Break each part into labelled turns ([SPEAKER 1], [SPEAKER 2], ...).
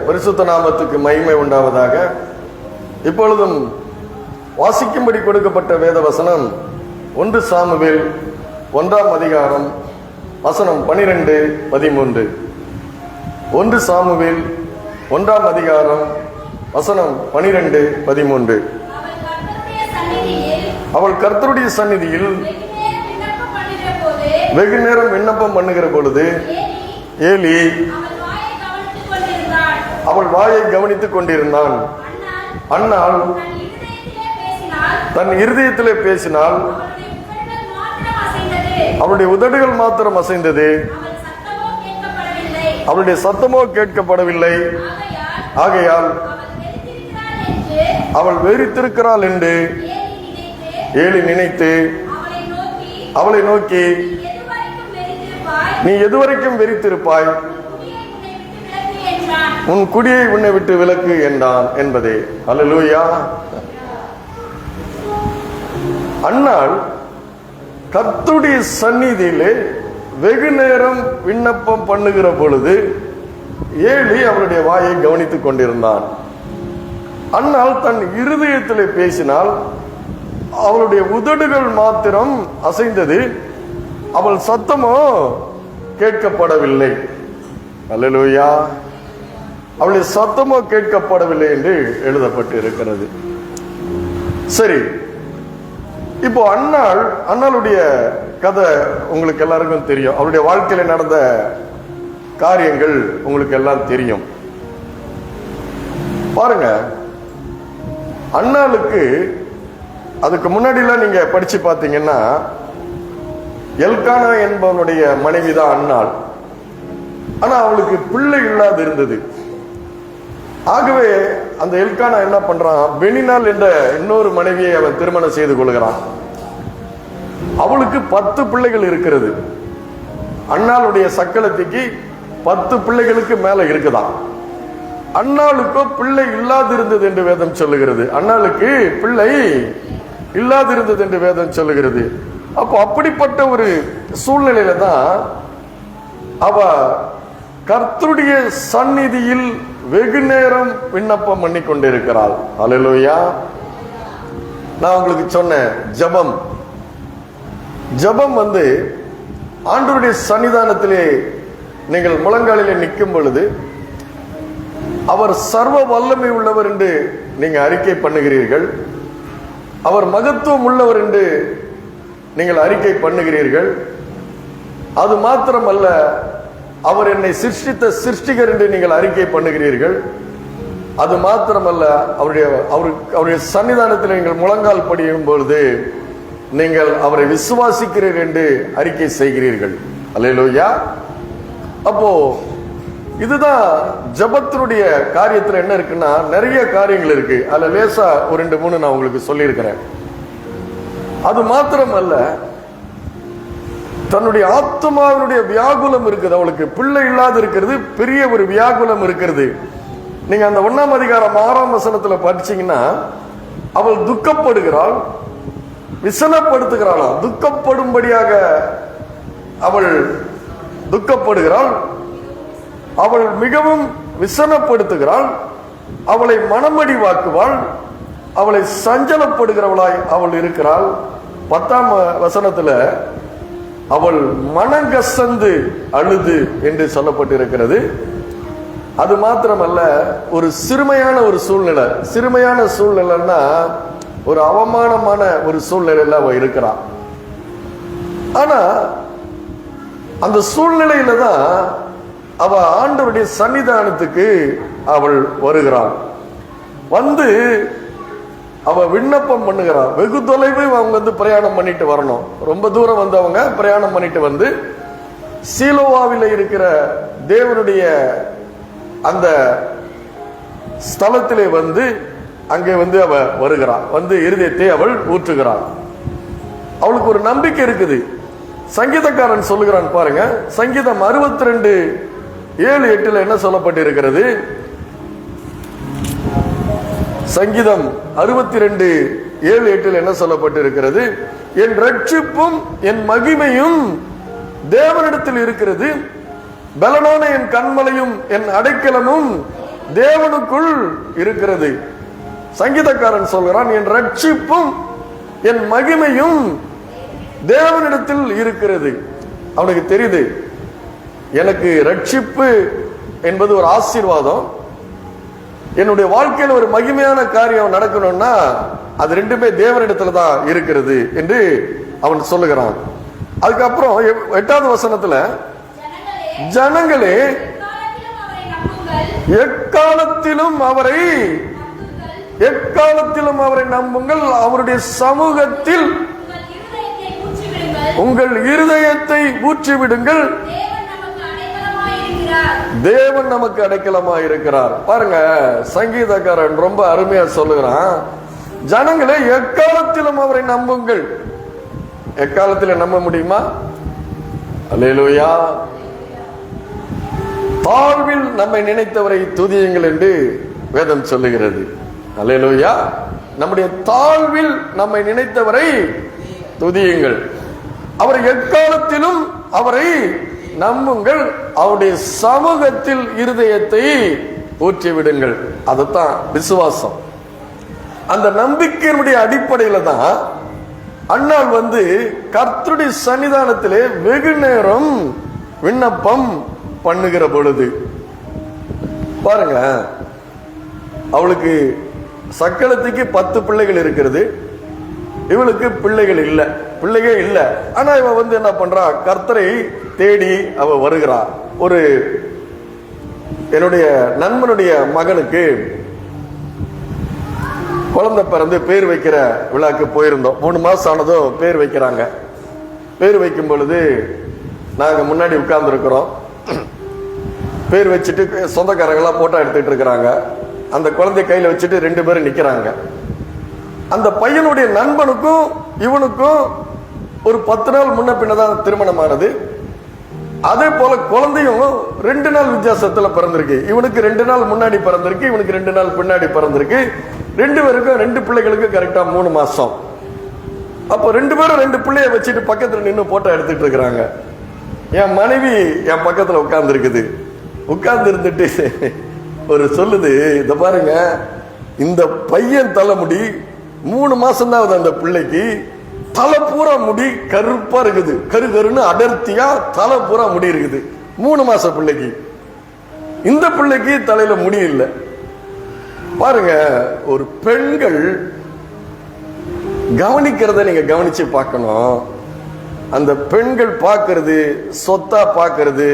[SPEAKER 1] பரிசுத்த நாமத்துக்கு மகிமை உண்டாவதாக. இப்பொழுதும் வாசிக்கும்படி கொடுக்கப்பட்ட வேத வசனம் 1 சாமுவேல் 1ஆம் அதிகாரம் வசனம் 12-13. 1 சாமுவேல் 1ஆம் அதிகாரம் வசனம் 12-13. அவள் கர்த்தருடைய சந்நிதியில் வெகு நேரம் விண்ணப்பம் பண்ணுகிற பொழுது ஏலி அவள் வாயை கவனித்துக் கொண்டிருந்தான். அன்னாள் தன் இருதயத்திலே பேசினால் அவளுடைய உதடுகள் மாத்திரம் அசைந்தது, அவளுடைய சத்தமோ கேட்கப்படவில்லை. ஆகையால் அவள் வெறித்திருக்கிறாள் என்று ஏலி நினைத்து அவளை நோக்கி, நீ எதுவரைக்கும் வெறித்திருப்பாய்? உன் குடியை உன்னை விட்டு விலக்கு என்றான் என்பதே. அல்லேலூயா. அன்னாள் கர்த்தருடைய சந்நிதியிலே வெகு நேரம் விண்ணப்பம் பண்ணுகிற பொழுது ஏலி அவளுடைய வாயை கவனித்துக் கொண்டிருந்தான். அன்னாள் தன் இருதயத்திலே பேசினால் அவளுடைய உதடுகள் மாத்திரம் அசைந்தது, அவள் சத்தமோ கேட்கப்படவில்லை. அல்லேலூயா. அவளுடைய சத்தமோ கேட்கப்படவில்லை என்று எழுதப்பட்டு இருக்கிறது. சரி, இப்போ அன்னாளுடைய கதை உங்களுக்கு எல்லாருக்கும் தெரியும். அவருடைய வாழ்க்கையில நடந்த காரியங்கள் உங்களுக்கு எல்லாம் தெரியும். பாருங்க, அன்னாளுக்கு அதுக்கு முன்னாடிலாம் நீங்க படிச்சு பார்த்தீங்கன்னா எல்கானா என்பவனுடைய மனைவிதான் அன்னாள். ஆனா அவளுக்கு பிள்ளை இல்லாது இருந்தது. ஆகவே அந்த எல்கானா என்ன பண்றான், பெனினாள் என்ற இன்னொரு மனைவியை அவன் திருமணம் செய்து கொள்கிறான். அவளுக்கு 10 பிள்ளைகள் இருக்கிறது. அன்னாளுடைய சக்களத்திக்கு 10 பிள்ளைகளுக்கு மேல இருக்குதான். அன்னாளுக்கோ பிள்ளை இல்லாதிருந்தது என்று வேதம் சொல்லுகிறது. அன்னாளுக்கு பிள்ளை இல்லாதிருந்தது என்று வேதம் சொல்லுகிறது. அப்போ அப்படிப்பட்ட ஒரு சூழ்நிலையில தான் அவ கர்த்தருடைய சந்நிதியில் வெகு நேரம் விண்ணப்பம் பண்ணி கொண்டிருக்கிறாள். அல்லேலூயா. நான் உங்களுக்கு சொன்னேன், ஜெபம் ஆண்டவருடைய சன்னிதானத்திலே நீங்கள் முழங்காலிலே நிற்கும் பொழுது அவர் சர்வ வல்லமை உள்ளவர் என்று நீங்க அறிக்கை பண்ணுகிறீர்கள். அவர் மகத்துவம் உள்ளவர் என்று நீங்கள் அறிக்கை பண்ணுகிறீர்கள். அது மாத்திரமல்ல, அவர் என்னை சிருஷ்டித்த சிருஷ்டிகர் என்று நீங்கள் அறிக்கை பண்ணுகிறீர்கள். அது மாத்திரமல்ல, அவருடைய சன்னிதானத்தில் நீங்கள் முழங்கால் படியும் பொழுது நீங்கள் அவரை விசுவாசிக்கிறீர்கள் என்று அறிக்கை செய்கிறீர்கள். அல்லேலூயா. அப்போ இதுதான் ஜெபத்தினுடைய காரியத்தில் என்ன இருக்குன்னா, நிறைய காரியங்கள் இருக்கு. அதுல லேசா ஒரு 2-3 நான் உங்களுக்கு சொல்லியிருக்கிறேன். அது மாத்திரமல்ல, தன்னுடைய ஆத்மாவினுடைய வியாகுலம் இருக்குது. அவளுக்கு பிள்ளை இல்லாது இருக்கிறது, பெரிய ஒரு வியாகுலம் இருக்கிறது. நீங்க அந்த 1ஆம் அதிகாரம் 6ஆம் வசனத்துல படிச்சீங்கன்னா, அவள் துக்கப்படுகிறாள், விசனப்படுத்துகிறாளாம். துக்கப்படும்படியாக அவள் துக்கப்படுகிறாள், அவள் மிகவும் விசனப்படுத்துகிறாள், அவளை மனமடிவாக்குவாள், அவளை சஞ்சலப்படுகிறவளாய் அவள் இருக்கிறாள். 10ஆம் வசனத்துல அவள் மனங்கசந்து அழுது என்று சொல்லப்பட்டிருக்கிறது. அது மாத்திரமல்ல, ஒரு சிறுமையான ஒரு சூழ்நிலை. சிறுமையான சூழ்நிலைன்னா ஒரு அவமானமான ஒரு சூழ்நிலையில அவள் இருக்கிறாள். ஆனா அந்த சூழ்நிலையில தான் அவ ஆண்டவருடைய சன்னிதானத்துக்கு அவள் வருகிறாள். அவ விண்ணப்பம் பண்ணுகிறாள். வெகு தொலைவு அவங்க பிரயாணம் பண்ணிட்டு வரணும். ரொம்ப தூரம் அவங்க பிரயாணம் பண்ணிட்டு சீலோவாவில் இருக்கிற தேவனுடைய அந்த ஸ்தலத்திலே அங்கே அவ வருகிறாள். இருதயத்தை அவள் ஊற்றுகிறாள். அவளுக்கு ஒரு நம்பிக்கை இருக்குது. சங்கீதக்காரன் சொல்லுகிறான் பாருங்க, சங்கீதம் 62:7-8 என்ன சொல்லப்பட்டிருக்கிறது? சங்கீதம் 62:7-8 என்ன சொல்லப்பட்டிருக்கிறது? என் ரட்சிப்பும் என் மகிமையும் தேவனிடத்தில் இருக்கிறது, பலனான என் கண்மலையும் என் அடைக்கலமும் தேவனுக்குள் இருக்கிறது. சங்கீதக்காரன் சொல்கிறான், என் ரட்சிப்பும் என் மகிமையும் தேவனிடத்தில் இருக்கிறது. அவனுக்கு தெரியுது, எனக்கு ரட்சிப்பு என்பது ஒரு ஆசீர்வாதம், என்னுடைய வாழ்க்கையில் ஒரு மகிமையான காரியம் நடக்கணும்னா அது ரெண்டுமே தேவனிடத்துல தான் இருக்கிறது என்று அவன் சொல்லுகிறான். அதுக்கப்புறம் 8வது வசனத்துல, ஜனங்களே எக்காலத்திலும் அவரை நம்புங்கள், அவருடைய சமூகத்தில் உங்கள் இருதயத்தை ஊற்றிவிடுங்கள், தேவன் நமக்கு அடைக்கலமாய் இருக்கிறார். பாருங்க, சங்கீதக்காரன் ரொம்ப அருமையா சொல்லுகிறான், ஜனங்களே எக்காலத்திலும் அவரை நம்புங்கள். எக்காலத்தில் நம்ப முடியுமா? அல்லேலூயா. தாழ்வில் நம்மை நினைத்தவரை துதியுங்கள் என்று வேதம் சொல்லுகிறது. அல்லேலூயா. நம்முடைய தாழ்வில் நம்மை நினைத்தவரை துதியுங்கள், அவர் எக்காலத்திலும் அவரை நம்புங்கள், அவருடைய சமூகத்தில் இருதயத்தை ஊற்றிவிடுங்கள். அதுதான் விசுவாசம். அந்த நம்பிக்கையினுடைய அடிப்படையில தான் அன்னாள் கர்த்தருடைய சன்னிதானத்திலே வெகு நேரம் விண்ணப்பம் பண்ணுகிற பொழுது பாருங்க, அவளுக்கு சக்களத்துக்கு 10 பிள்ளைகள் இருக்கிறது, இவளுக்கு பிள்ளைகள் இல்லை, பிள்ளையே இல்லை. ஆனா இவ என்ன பண்றா, கர்த்தரை தேடி அவ வருகிறா. ஒரு என்னுடைய நண்பனுடைய மகனுக்கு குழந்தை பிறந்து பேர் வைக்கிற விழாக்கு போயிருந்தோம். 3 மாசம் ஆனதோ பேர் வைக்கிறாங்க. பேர் வைக்கும் பொழுது நாங்க முன்னாடி உட்கார்ந்து இருக்கிறோம். பேர் வச்சுட்டு சொந்தக்காரங்களாம் போட்டோ எடுத்துட்டு இருக்கிறாங்க. அந்த குழந்தை கையில வச்சுட்டு 2 பேரும் நிக்கிறாங்க. அந்த பையனுடைய நண்பனுக்கும் இவனுக்கும் ஒரு 10 நாள் முன்ன பின்னதான் திருமணமானது. அதே போல குழந்தையும் 2 நாள் வித்தியாசத்துல பிறந்திருக்கு. இவனுக்கு 2 நாள் முன்னாடி பிறந்திருக்கு, இவனுக்கு 2 நாள் பின்னாடி பிறந்திருக்கு. 2 பேருக்கும் 2 பிள்ளைகளுக்கு கரெக்டா 3 மாசம். அப்ப 2 பேரும் 2 பிள்ளைய வச்சுட்டு பக்கத்துல நின்று போட்டோ எடுத்துட்டு இருக்கிறாங்க. என் மனைவி என் பக்கத்துல உட்கார்ந்து இருக்குது. உட்கார்ந்து இருந்துட்டு ஒரு சொல்லுது, இத பாருங்க, இந்த பையன் தலைமுடி 3 மாசம் தான் அந்த பிள்ளைக்கு, தலை பூரா முடி கருப்பா இருக்குது, கருன்னு அடர்த்தியா தலை பூரா முடி இருக்குது 3 மாச பிள்ளைக்கு. இந்த பிள்ளைக்கு தலையில முடி இல்லை. பாருங்க, ஒரு பெண்கள் கவனிக்கிறத நீங்க கவனிச்சு பார்க்கணும். அந்த பெண்கள் பார்க்கிறது, சொத்தா பார்க்கிறது,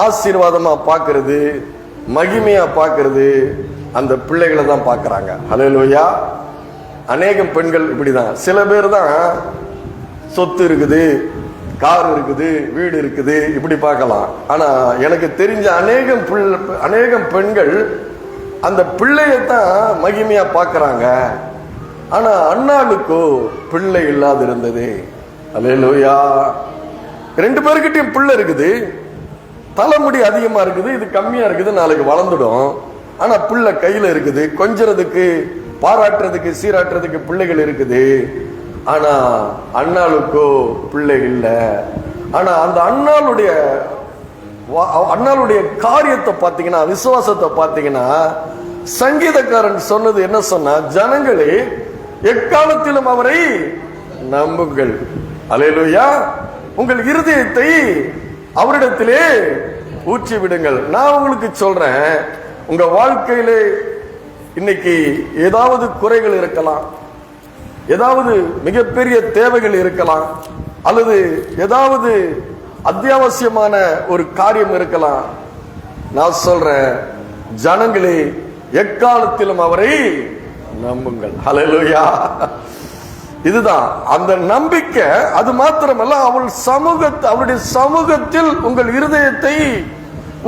[SPEAKER 1] ஆசீர்வாதமா பார்க்கிறது, மகிமையா பார்க்கிறது, அந்த பிள்ளைகளை தான் பார்க்கறாங்க. ஹல்லேலூயா. அநேகம் பெண்கள் இப்படிதான். சில பேர் தான் சொத்து இருக்குது, கார் இருக்குது, வீடு இருக்குது, இப்படி பார்க்கலாம். ஆனா எனக்கு தெரிஞ்ச அநேகம் பெண்கள் அந்த பிள்ளையத்தான் மகிமையா பார்க்கறாங்க. ஆனா அன்னாளுக்கோ பிள்ளை இல்லாது இருந்தது. அல்லேலூயா. 2 பேருக்கிட்டையும் பிள்ளை இருக்குது, தலைமுடி அதிகமா இருக்குது, இது கம்மியா இருக்குது, நாளைக்கு வளர்ந்துடும். ஆனா பிள்ளை கையில இருக்குது, கொஞ்சறதுக்கு, பாராட்டுறதுக்கு, சீராட்டுறதுக்கு பிள்ளைகள் இருக்குது. ஆனா அன்னாளுக்கோ பிள்ளை இல்லை. ஆனா அந்த அன்னாளுடைய காரியத்தை பார்த்தீங்கன்னா, விசுவாசத்தை பார்த்தீங்கன்னா, சங்கீதக்காரன் சொன்னது என்ன சொன்னா, ஜனங்களே எக்காலத்திலும் அவரை நம்புங்கள். அல்லேலூயா. உங்கள் இருதயத்தை அவரிடத்திலே ஊற்றி விடுங்கள். நான் உங்களுக்கு சொல்றேன், உங்க வாழ்க்கையிலே இன்னைக்கு ஏதாவது குறைகள் இருக்கலாம், ஏதாவது மிகப்பெரிய தேவைகள் இருக்கலாம், அல்லது ஏதாவது அத்தியாவசியமான ஒரு காரியம் இருக்கலாம். நான் சொல்றேன், ஜனங்களே எக்காலத்திலும் அவரை நம்புங்கள். ஹல்லேலூயா. இதுதான் அந்த நம்பிக்கை. அது மாத்திரமல்ல, அவருடைய சமூகத்தில் உங்கள் இருதயத்தை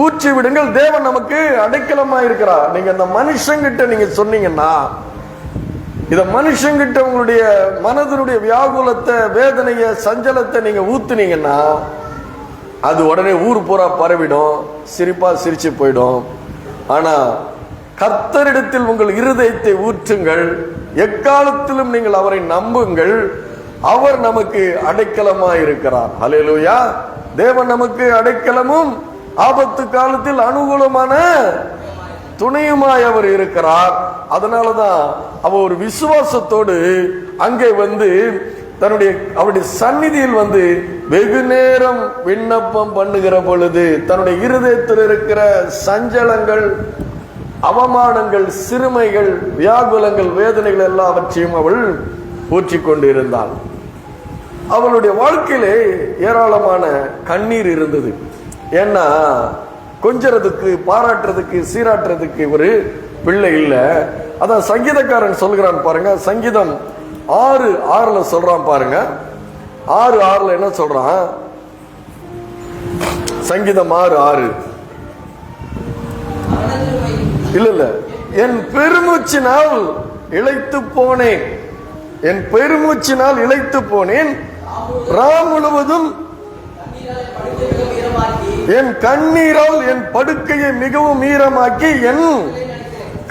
[SPEAKER 1] ஊற்றி விடுங்கள், தேவன் நமக்கு அடைக்கலமா இருக்கிறார். நீங்க அந்த மனுஷங்கிட்ட நீங்க சொன்னீங்கன்னா, இத மனுஷங்கிட்ட உங்களுடைய மனதினுடைய வியாகுலத்தை, வேதனைய, சஞ்சலத்தை நீங்க ஊத்துனீங்கன்னா, அது உடனே ஊர் பூரா பரவிடும், சிரிப்பா சிரிச்சு போயிடும். ஆனா கர்த்தரிடத்தில் உங்கள் இருதயத்தை ஊற்றுங்கள், எக்காலத்திலும் நீங்கள் அவரை நம்புங்கள், அவர் நமக்கு அடைக்கலமாய் இருக்கிறார். ஹல்லேலூயா. தேவன் நமக்கு அடைக்கலமும் ஆபத்து காலத்தில் அனுகூலமான துணையுமாய் அவர் இருக்கிறார். அதனாலதான் அவ ஒரு விசுவாசத்தோடு அங்கே வந்து அவருடைய சந்நிதியில் வந்து வெகு நேரம் விண்ணப்பம் பண்ணுகிற பொழுது தன்னுடைய இருதயத்தில் இருக்கிற சஞ்சலங்கள், அவமானங்கள், சிறுமைகள், வியாகுலங்கள், வேதனைகள் எல்லாவற்றையும் அவள் ஊற்றிக் கொண்டு இருந்தாள். அவளுடைய வாழ்க்கையிலே ஏராளமான கண்ணீர் இருந்தது. ஏன்னா கொஞ்சறதுக்கு, பாராட்டுறதுக்கு, சீராட்டுறதுக்கு ஒரு பிள்ளை இல்லை. அதான் சங்கீதக்காரன் சொல்கிறான் பாருங்க. சங்கீதம் 6:6 சொல்றான் பாருங்க. 6:6 என்ன சொல்றான்? சங்கீதம் 6:6 இல்ல, என் பெருமூச்சினால் இளைத்து போனேன், என் பெருமூச்சினால் இளைத்து போனேன், ராம் முழுவதும் என் கண்ணீரால் என் படுக்கையை மிகவும் ஈரமாக்கி என்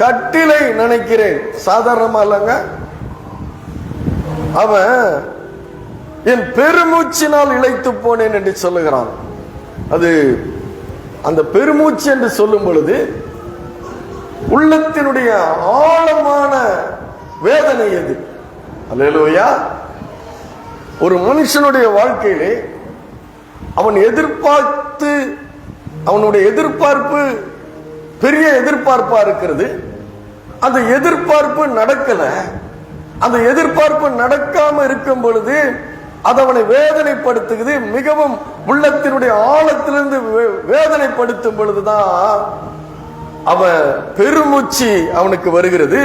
[SPEAKER 1] கட்டிலை நினைக்கிறேன். சாதாரணமா இல்லங்க, அவன் என் பெருமூச்சினால் இளைத்து போனேன் என்று சொல்லுகிறான். அது அந்த பெருமூச்சு என்று சொல்லும் பொழுது உள்ளத்தினுடைய ஆழமான வேதனை எது? அல்லேலூயா. ஒரு மனுஷனுடைய வாழ்க்கையிலே அவன் எதிர்பார்த்து, அவனுடைய எதிர்பார்ப்பு பெரிய எதிர்பார்ப்பா இருக்கிறது. அந்த எதிர்பார்ப்பு நடக்கல. அந்த எதிர்பார்ப்பு நடக்காம இருக்கும் பொழுது அது அவனை வேதனைப்படுத்துகிறது. மிகவும் உள்ளத்தினுடைய ஆழத்திலிருந்து வேதனைப்படுத்தும் பொழுதுதான் அவன் பெருமூச்சு அவனுக்கு வருகிறது.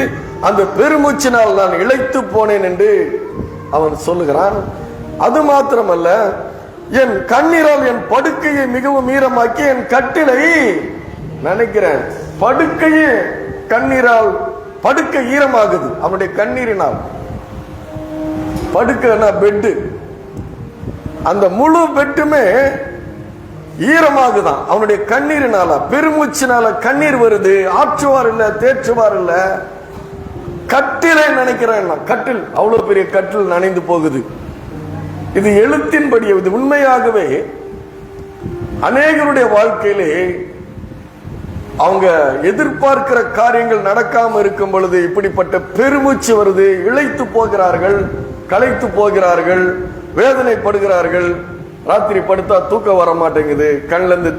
[SPEAKER 1] அந்த பெருமூச்சினால் நான் இளைத்து போனேன் என்று அவன் சொல்லுகிறான். அது மாத்திரமல்ல, என் கண்ணீரால் என் படுக்கையை மிகவும் ஈரமாக்கி என் கட்டிலை நினைக்கிறேன். படுக்கையே கண்ணீரால், படுக்கை ஈரமாகுது அவனுடைய கண்ணீரினால். படுக்கைனா பெட்டு, அந்த முழு பெட்டுமே ஈரமாகுதான் அவனுடைய கண்ணீரினால. பெருமூச்சினால கண்ணீர் வருது. ஆற்றுவார் இல்ல, தேற்றுவார் இல்ல. கட்டிலை நினைக்கிறேன். கட்டில், அவ்வளவு பெரிய கட்டில் நனைந்து போகுது. இது எழுத்தின்படி, இது உண்மையாகவே அநேகருடைய வாழ்க்கையிலே அவங்க எதிர்பார்க்கிற காரியங்கள் நடக்காம இருக்கும் பொழுது இப்படிப்பட்ட பெருமூச்சு வருது. இளைத்து போகிறார்கள், களைத்து போகிறார்கள், வேதனைப்படுகிறார்கள். ராத்திரி படுத்தா தூக்கம் வர மாட்டேங்குது. கண்ல இருந்து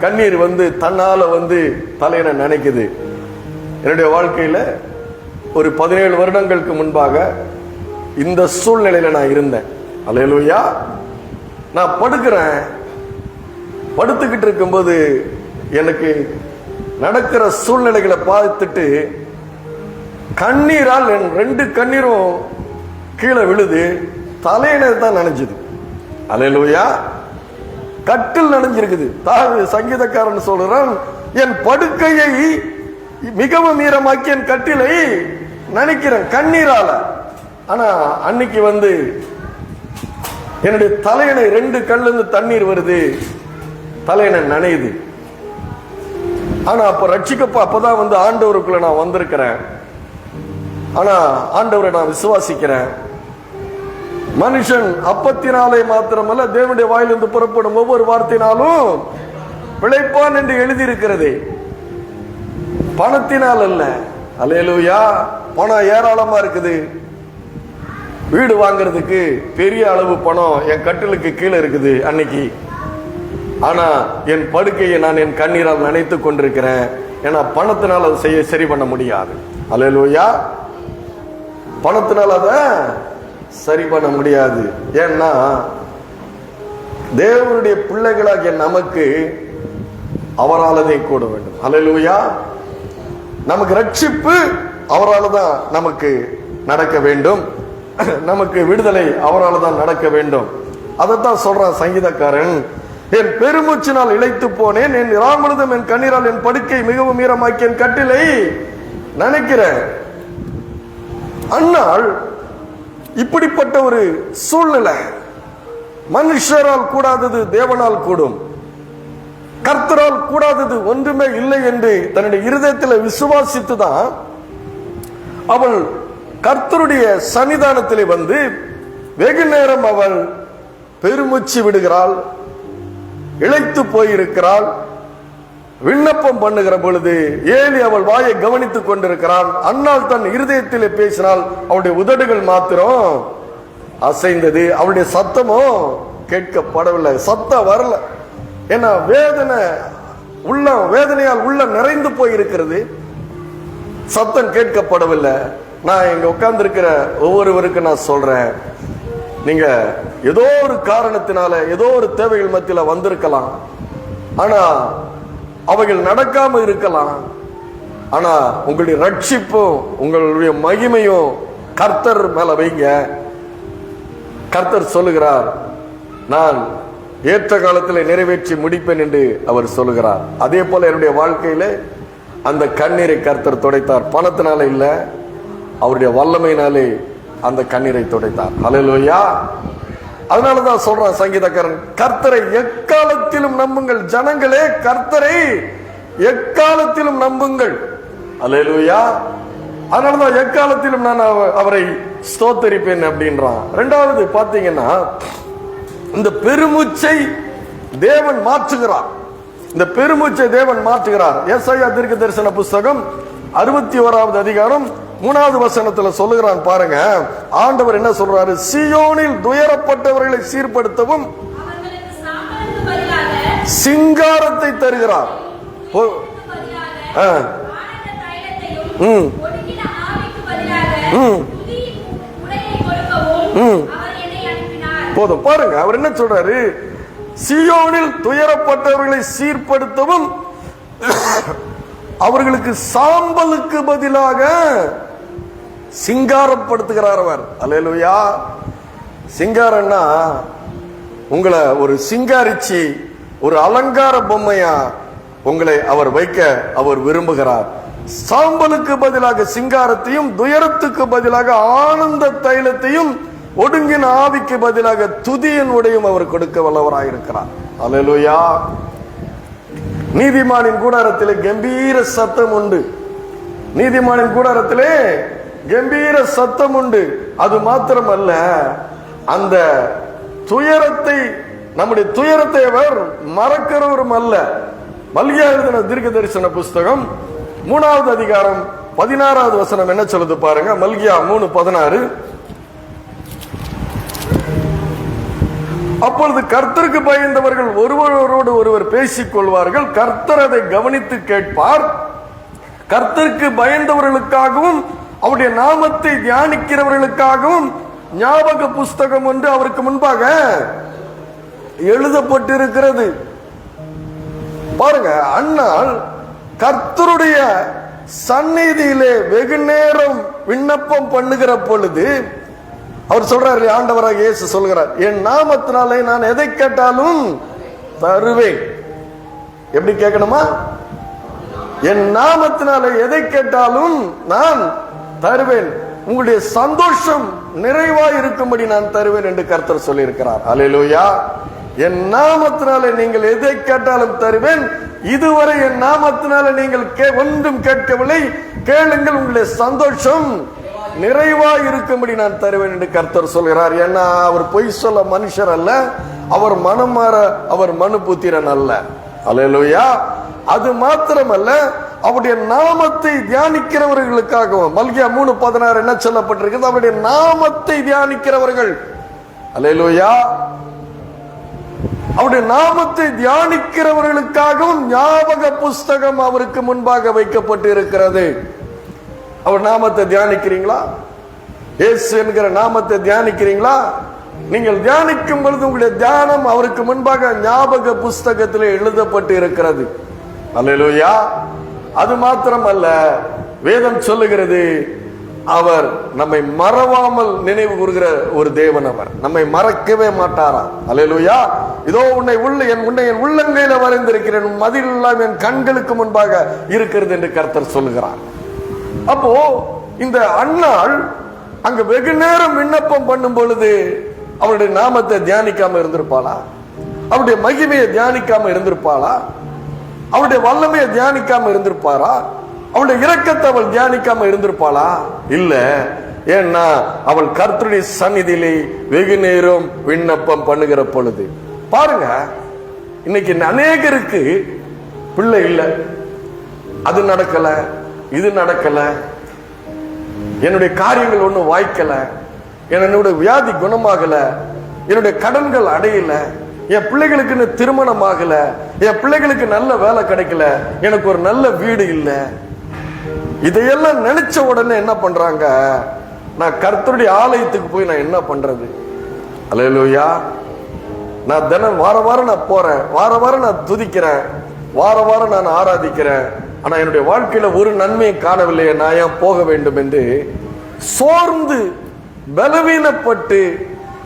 [SPEAKER 1] கண்ணீர் வந்து தன்னால வந்து தலையில நினைக்குது. என்னுடைய வாழ்க்கையில ஒரு 17 வருடங்களுக்கு முன்பாக இந்த சூழ்நிலையில நான் இருந்தேன். அல்லேலூயா. நான் படுக்கிறேன். படுத்துக்கிட்டு இருக்கும்போது எனக்கு நடக்கிற சூழ்நிலைகளை பார்த்துட்டு கண்ணீரால் என் 2 கண்ணீரும் கீழே விழுது. தலையில தான் நனைஞ்சுது. அல்லேலூயா. கட்டில் நனைஞ்சிருக்குது. சங்கீதக்காரன் சொல்றான், என் படுக்கையை மிகவும் ஈரமாக்கி என் கட்டிலை நினைக்கிறேன் கண்ணீரால. ஆனா அன்னைக்கு வந்து என்னுடைய தலையணை 2 கண்ல இருந்து தண்ணீர் வருது, தலையணை நனையுது. ஆனா அப்ப ரட்சிக்கப்ப அப்பதான் வந்து ஆண்டவருக்குள்ள நான் வந்திருக்கிறேன். ஆனா ஆண்டவரை நான் விசுவாசிக்கிறேன். மனுஷன் அப்பத்தினாலே மாத்திரமல்ல, தேவனுடைய வாயிலிருந்து புறப்படும் ஒவ்வொரு வார்த்தையினாலும் பிழைப்பான் என்று எழுதியிருக்கிறது. பணத்தினால் அல்ல. அல்லேலூயா. பணம் ஏராளமா இருக்குது. வீடு வாங்குறதுக்கு பெரிய அளவு பணம் என் கட்டிலுக்கு கீழே இருக்குது அன்னைக்கு. ஆனா என் படுக்கையை நான் என் கண்ணீரால் நினைத்துக் கொண்டிருக்கிறேன். ஏன்னா பணத்தினால் அதை செய்ய சரி பண்ண முடியாது. அல்லேலூயா. பணத்தினால் அதை சரி பண்ண முடியாது. ஏன்னா தேவனுடைய பிள்ளைகளாகிய நமக்கு அவரால் தான் கூட வேண்டும். அல்லேலூயா. நமக்கு ரட்சிப்பு அவரால் தான் நமக்கு நடக்க வேண்டும். நமக்கு விடுதலை அவரால் தான் நடக்க வேண்டும். அதைத்தான் சொல்றான் சங்கீதக்காரன். என் பெருமூச்சினால் இளைத்து போனேன், என் ராமழுதும் என் கண்ணீரால் என் படுக்கை மிகவும் ஈரமாக்கி என் கட்டிலை நினைக்கிறேன். அன்னால் இப்படிப்பட்ட ஒரு சூழ்நிலை மனுஷரால் கூடாதது தேவனால் கூடும், கர்த்தரால் கூடாதது ஒன்றுமே இல்லை என்று தன்னுடைய இருதயத்தில் விசுவாசித்துதான் அவள் கர்த்தருடைய சன்னிதானத்திலே வந்து வெகு நேரம் அவள் பெருமூச்சு விடுகிறாள், இளைத்து போயிருக்கிறாள், விண்ணப்பம் பண்ணுகிற பொழுது ஏலி அவள் வாயை கவனித்துக் கொண்டிருக்கிறான். அன்னாள் தன் இருதயத்திலே பேசினால் அவளுடைய உதடுகள் மாத்திரம் அசைந்தது, அவளுடைய சத்தமோ கேட்கப்படவில்லை. சத்தம் வரல. ஏன்னா வேதனையால் உள்ள நிறைந்து போயிருக்கிறது, சத்தம் கேட்கப்படவில்லை. நான் இங்க உட்கார்ந்து இருக்கிற ஒவ்வொருவருக்கு நான் சொல்றேன், நீங்க ஏதோ ஒரு காரணத்தினால ஏதோ ஒரு தேவைகள் மத்தியில வந்திருக்கலாம், ஆனா அவைகள் நடக்காம இருக்கலாம். ஆனா உங்களுடைய ரட்சிப்பும் உங்களுடைய மகிமையும் கர்த்தர் மேல வைங்க. கர்த்தர் சொல்லுகிறார், நான் ஏற்ற காலத்தில் நிறைவேற்றி முடிப்பேன் என்று அவர் சொல்லுகிறார். அதே போல என்னுடைய வாழ்க்கையில அந்த கண்ணீரை கர்த்தர் துடைத்தார். பணத்தினால இல்ல, அவருடைய வல்லமையினாலே அந்த கண்ணீரை துடைத்தார். ஹல்லேலூயா. அதனாலதான் சொல்றான் சங்கீதக்காரன், கர்த்தரை எக்காலத்திலும் நம்புங்கள். ஜனங்களே, கர்த்தரை எக்காலத்திலும் நம்புங்கள். ஹல்லேலூயா. அதனாலதான் எக்காலத்திலும் நான் அவரை ஸ்தோத்தரிப்பேன் அப்படின்றான். இரண்டாவது பாத்தீங்கன்னா, இந்த பெருமூச்சை தேவன் மாற்றுகிறார். இந்த பெருமூச்சை தேவன் மாற்றுகிறார். ஏசாயா தீர்க்க தரிசன புஸ்தகம் 61வது அதிகாரம் 3வது வசனத்துல சொல்லுகிறான் பாருங்க. ஆண்டவர் என்ன சொல்றாரு? சீயோனில் துயரப்பட்டவர்களை சீர்படுத்தவும் சிங்காரத்தை தருகிறார். போதும் பாருங்க, அவர் என்ன சொல்றாரு? சீயோனில் துயரப்பட்டவர்களை சீர்படுத்தவும் அவர்களுக்கு சாம்பலுக்கு பதிலாக சிங்காரப்படுத்துகிறார் அவர். அல்லேலூயா. சிங்காரம்னா உங்களை ஒரு சிங்காரிச்சி ஒரு அலங்கார பொம்மையா உங்களை அவர் வைக்க அவர் விரும்புகிறார். சாம்பலுக்கு பதிலாக சிங்காரத்தையும், துயரத்துக்கு பதிலாக ஆனந்த தைலத்தையும், ஒடுங்கின ஆவிக்கு பதிலாக துதியின் உடையும் அவர் கொடுக்க வல்லவராயிருக்கிறார். அல்லேலூயா. நீதிமானின் கூடாரத்திலே கம்பீர சத்தம் உண்டு. நீதிமானின் கூடாரத்திலே கம்பீர சத்தம் உண்டு. அது மாத்திரமல்ல, அந்த துயரத்தை, நம்முடைய துயரத்தை அவர் மறக்கிறவரும் அல்ல. மல்கியா எழுதின தீர்க்க தரிசன புஸ்தகம் 3வது அதிகாரம் 16வது வசனம் என்ன சொல்லுது பாருங்க. மல்கியா 3:16. அப்பொழுது கர்த்தருக்கு பயந்தவர்கள் ஒருவரோடு ஒருவர் பேசிக் கொள்வார்கள், கர்த்தர் அதை கவனித்து கேட்பார். கர்த்தருக்கு பயந்தவர்களுக்காகவும் அவருடைய நாமத்தை தியானிக்கிறவர்களுக்காகவும் ஞாபக புஸ்தகம் ஒன்று அவருக்கு முன்பாக எழுதப்பட்டிருக்கிறது. பாருங்க, அண்ணால் கர்த்தருடைய சந்நிதியிலே வெகு நேரம் விண்ணப்பம் பண்ணுகிற பொழுது அவர் சொல்றாரு, ஆண்டவராக இயேசு சொல்கிறார், என் நாமத்தினாலே நான் எதை கேட்டாலும் தருவேன். எப்படி கேட்கணுமா? என் நாமத்தினாலே எதை கேட்டாலும் நான் தருவேன். உங்களுடைய சந்தோஷம் நிறைவாய் இருக்கும்படி நான் தருவேன் என்று கர்த்தர் சொல்லி இருக்கிறார். அல்லேலூயா. என் நாமத்தினாலே நீங்கள் எதை கேட்டாலும் தருவேன். இதுவரை என் நாமத்தினாலே நீங்கள் ஒன்றும் கேட்கவில்லை, கேளுங்கள், உங்களுடைய சந்தோஷம் நிறைவாய் இருக்கும்படி நான் தருவேன் என்று கர்த்தர் சொல்கிறார். ஏன்னா அவர் பொய் சொல்ல மனுஷர் அல்ல, அவர் மனம் மாற அவர் மனுபுத்திரன் அல்ல. அல்லேலூயா. அது மாத்திரமல்ல, அவருடைய நாமத்தை தியானிக்கிறவர்களுக்காகவும் மல்கியா 3:16 என்ன சொல்லப்பட்டிருக்கிறது? அவருடைய நாமத்தை தியானிக்கிறவர்கள். அல்லேலூயா. அவருடைய நாமத்தை தியானிக்கிறவர்களுக்காகவும் ஞாபக புஸ்தகம் அவருக்கு முன்பாக வைக்கப்பட்டு இருக்கிறது. அவர் நாமத்தை தியானிக்கிறீங்களா? இயேசு என்கிற நாமத்தை தியானிக்கிறீங்களா? நீங்கள் தியானிக்கும் பொழுது உங்களுடைய தியானம் அவருக்கு முன்பாக ஞாபக புஸ்தகத்திலே எழுதப்பட்டு இருக்கிறது. அல்லேலூயா. அது மாத்திரமல்ல, வேதம் சொல்லுகிறது, அவர் நம்மை மறவாமல் நினைவு கூறுகிற ஒரு தேவன். அவர் நம்மை மறக்கவே மாட்டாரா? அல்லேலூயா. இதோ உன்னை என் உள்ளங்கையில வரைந்திருக்கிறேன், மதில் எல்லாம் என் கண்களுக்கு முன்பாக இருக்கிறது என்று கர்த்தர் சொல்லுகிறார். அப்போ இந்த அன்னாள் அங்க வெகு நேரம் விண்ணப்பம் பண்ணும் பொழுது அவருடைய நாமத்தை தியானிக்காம இருந்திருப்பாளா? அவருடைய மகிமையை தியானிக்காம இருந்திருப்பாளா? அவருடைய வல்லமையை தியானிக்காம இருந்திருப்பாரா? அவளுடைய இரக்கத்தை அவள் தியானிக்காம இருந்திருப்பாளா? இல்ல. ஏன்னா அவள் கர்த்தருடைய சந்நிதியிலே வெகு நேரம் விண்ணப்பம் பண்ணுகிற பொழுது. பாருங்க, இன்னைக்கு அநேகருக்கு பிள்ளை இல்லை, அது நடக்கல, இது நடக்கல, என்னுடைய காரியங்கள் ஒன்றும் வாய்க்கல, என்னுடைய வியாதி குணமாகல, என்னுடைய கடன்கள் அடையல, என் பிள்ளைகளுக்கு திருமணம் ஆகல, என் பிள்ளைகளுக்கு நல்ல வேலை கிடைக்கல, எனக்கு ஒரு நல்ல வீடு இல்லை. இதையெல்லாம் நினைச்ச உடனே என்ன பண்றாங்க, நான் கர்த்தருடைய ஆலயத்துக்கு போய் நான் என்ன பண்றது? அல்லேலூயா. நான் தினம் வார வாரம் நான் போறேன், வார வாரம் நான் துதிக்கிறேன், வார வாரம் நான் ஆராதிக்கிறேன், ஆனா என்னுடைய வாழ்க்கையில ஒரு நன்மையை காணவில்லையே, நான் ஏன் போக வேண்டும் என்று சோர்ந்து பலவீனப்பட்டு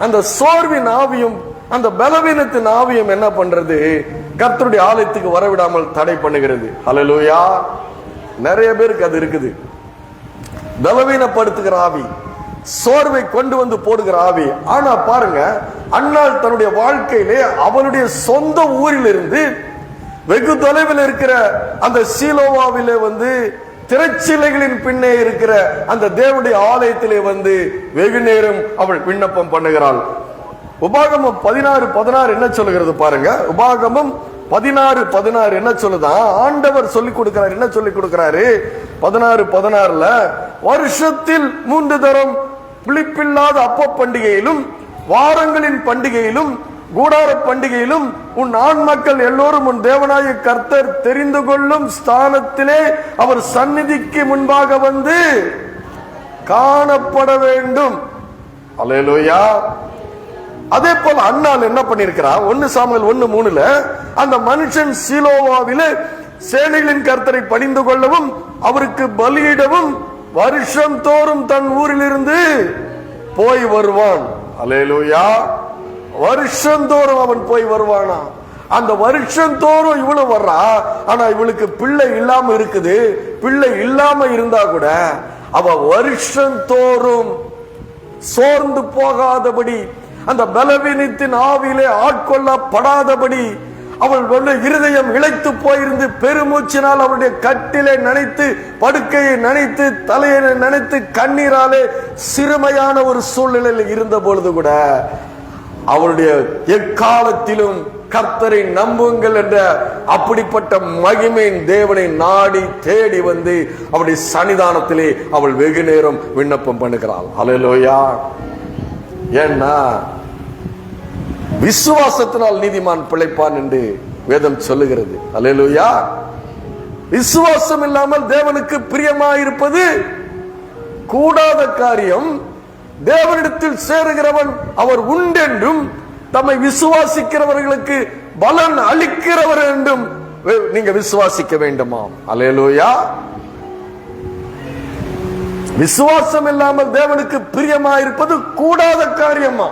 [SPEAKER 1] அந்த சோர்வின் ஆவியும் அந்த பலவீனத்தின் ஆவியும் என்ன பண்றது, கர்த்தருடைய ஆலயத்துக்கு வரவிடாமல் தடை பண்ணுகிறது. அல்லேலூயா. நிறைய பேருக்கு அது இருக்குது. பலவீனப்படுத்துகிற ஆவி, சோர்வை கொண்டு வந்து போடுகிற ஆவி. ஆனா பாருங்க, அன்னாள் தன்னுடைய வாழ்க்கையிலே அவளுடைய சொந்த ஊரில் இருந்து வெகு தொலைவில் இருக்கிற அந்த சீலோவாவிலே வந்து திரைச்சிலைகளின் பின்னே இருக்கிற அந்த தேவனுடைய ஆலயத்திலே வந்து வெகு நேரம் அவள் விண்ணப்பம் பண்ணுகிறாள். உபாகமம் 16:16 என்ன சொல்லுகிறது பாருங்க. உபாகமம் 16:16 என்ன சொல்லுதா, ஆண்டவர் சொல்லிக் கொடுக்கிறார். என்ன சொல்லிக் கொடுக்கிறாரு? 16:16 வருஷத்தில் 3 தரம் புளிப்பில்லாத அப்ப பண்டிகையிலும் வாரங்களின் பண்டிகையிலும் கூடார பண்டிகையிலும் உன் ஆண் மக்கள் எல்லோரும் உன் தேவனாய கர்த்தர் தெரிந்து கொள்ளும் ஸ்தானத்திலே அவர் சந்நிதிக்கு முன்பாக வந்து காணப்பட வேண்டும். அல்லேலூயா. அதே போல அன்னாள் என்ன பண்ணிருக்கிறா, 1 சாமுவேல் 1:3 அந்த மனுஷன் சீலோவாவிலே சேனைகளின் கர்த்தரை பணிந்து கொள்ளவும் அவருக்கு பலியிடவும் வருஷம் தோறும் தன் ஊரிலிருந்து போய் வருவான். அல்லேலூயா. வருஷந்தோறும் அவன் போய் வருவானா. அந்த வருஷந்தோறும் இவ்வளவு வர்றா, ஆனா இவளுக்கு பிள்ளை இல்லாம இருக்குது. பிள்ளை இல்லாம இருந்தா கூட அவ வருஷந்தோறும் சோர்ந்து போகாதபடி, அந்த பலவீனத்தின் ஆவியிலே ஆட்கொள்ளப்படாதபடி அவள் இருதயம் இழைத்து போயிருந்து பெருமூச்சினால் அவளுடைய கட்டிலை நனைத்து, படுக்கையை நனைத்து, தலையை நனைத்து, கண்ணீராலே சிறுமையான ஒரு சூழ்நிலையில் இருந்த பொழுது கூட அவளுடைய எக்காலத்திலும் கர்த்தரை நம்புங்கள் என்ற அப்படிப்பட்ட மகிமையின் தேவனை நாடி தேடி வந்து அவளுடைய சன்னிதானத்திலே அவள் வெகு நேரம் விண்ணப்பம் பண்ணுகிறாள். அல்லேலூயா. ஏன்னா விசுவாசத்தினால் நீதிமான் பிழைப்பான் என்று வேதம் சொல்லுகிறது. அல்லேலூயா. விசுவாசம் இல்லாமல் தேவனுக்கு பிரியமாயிருப்பது கூடாத காரியம். தேவனிடத்தில் சேருகிறவன் அவர் உண்டென்றும் தம்மை விசுவாசிக்கிறவர்களுக்கு பலன் அளிக்கிறவர் என்றும் நீங்க விசுவாசிக்க வேண்டுமாம். அல்லேலூயா. விசுவாசம் இல்லாமல் தேவனுக்கு பிரியமாயிருப்பது கூடாத காரியமா.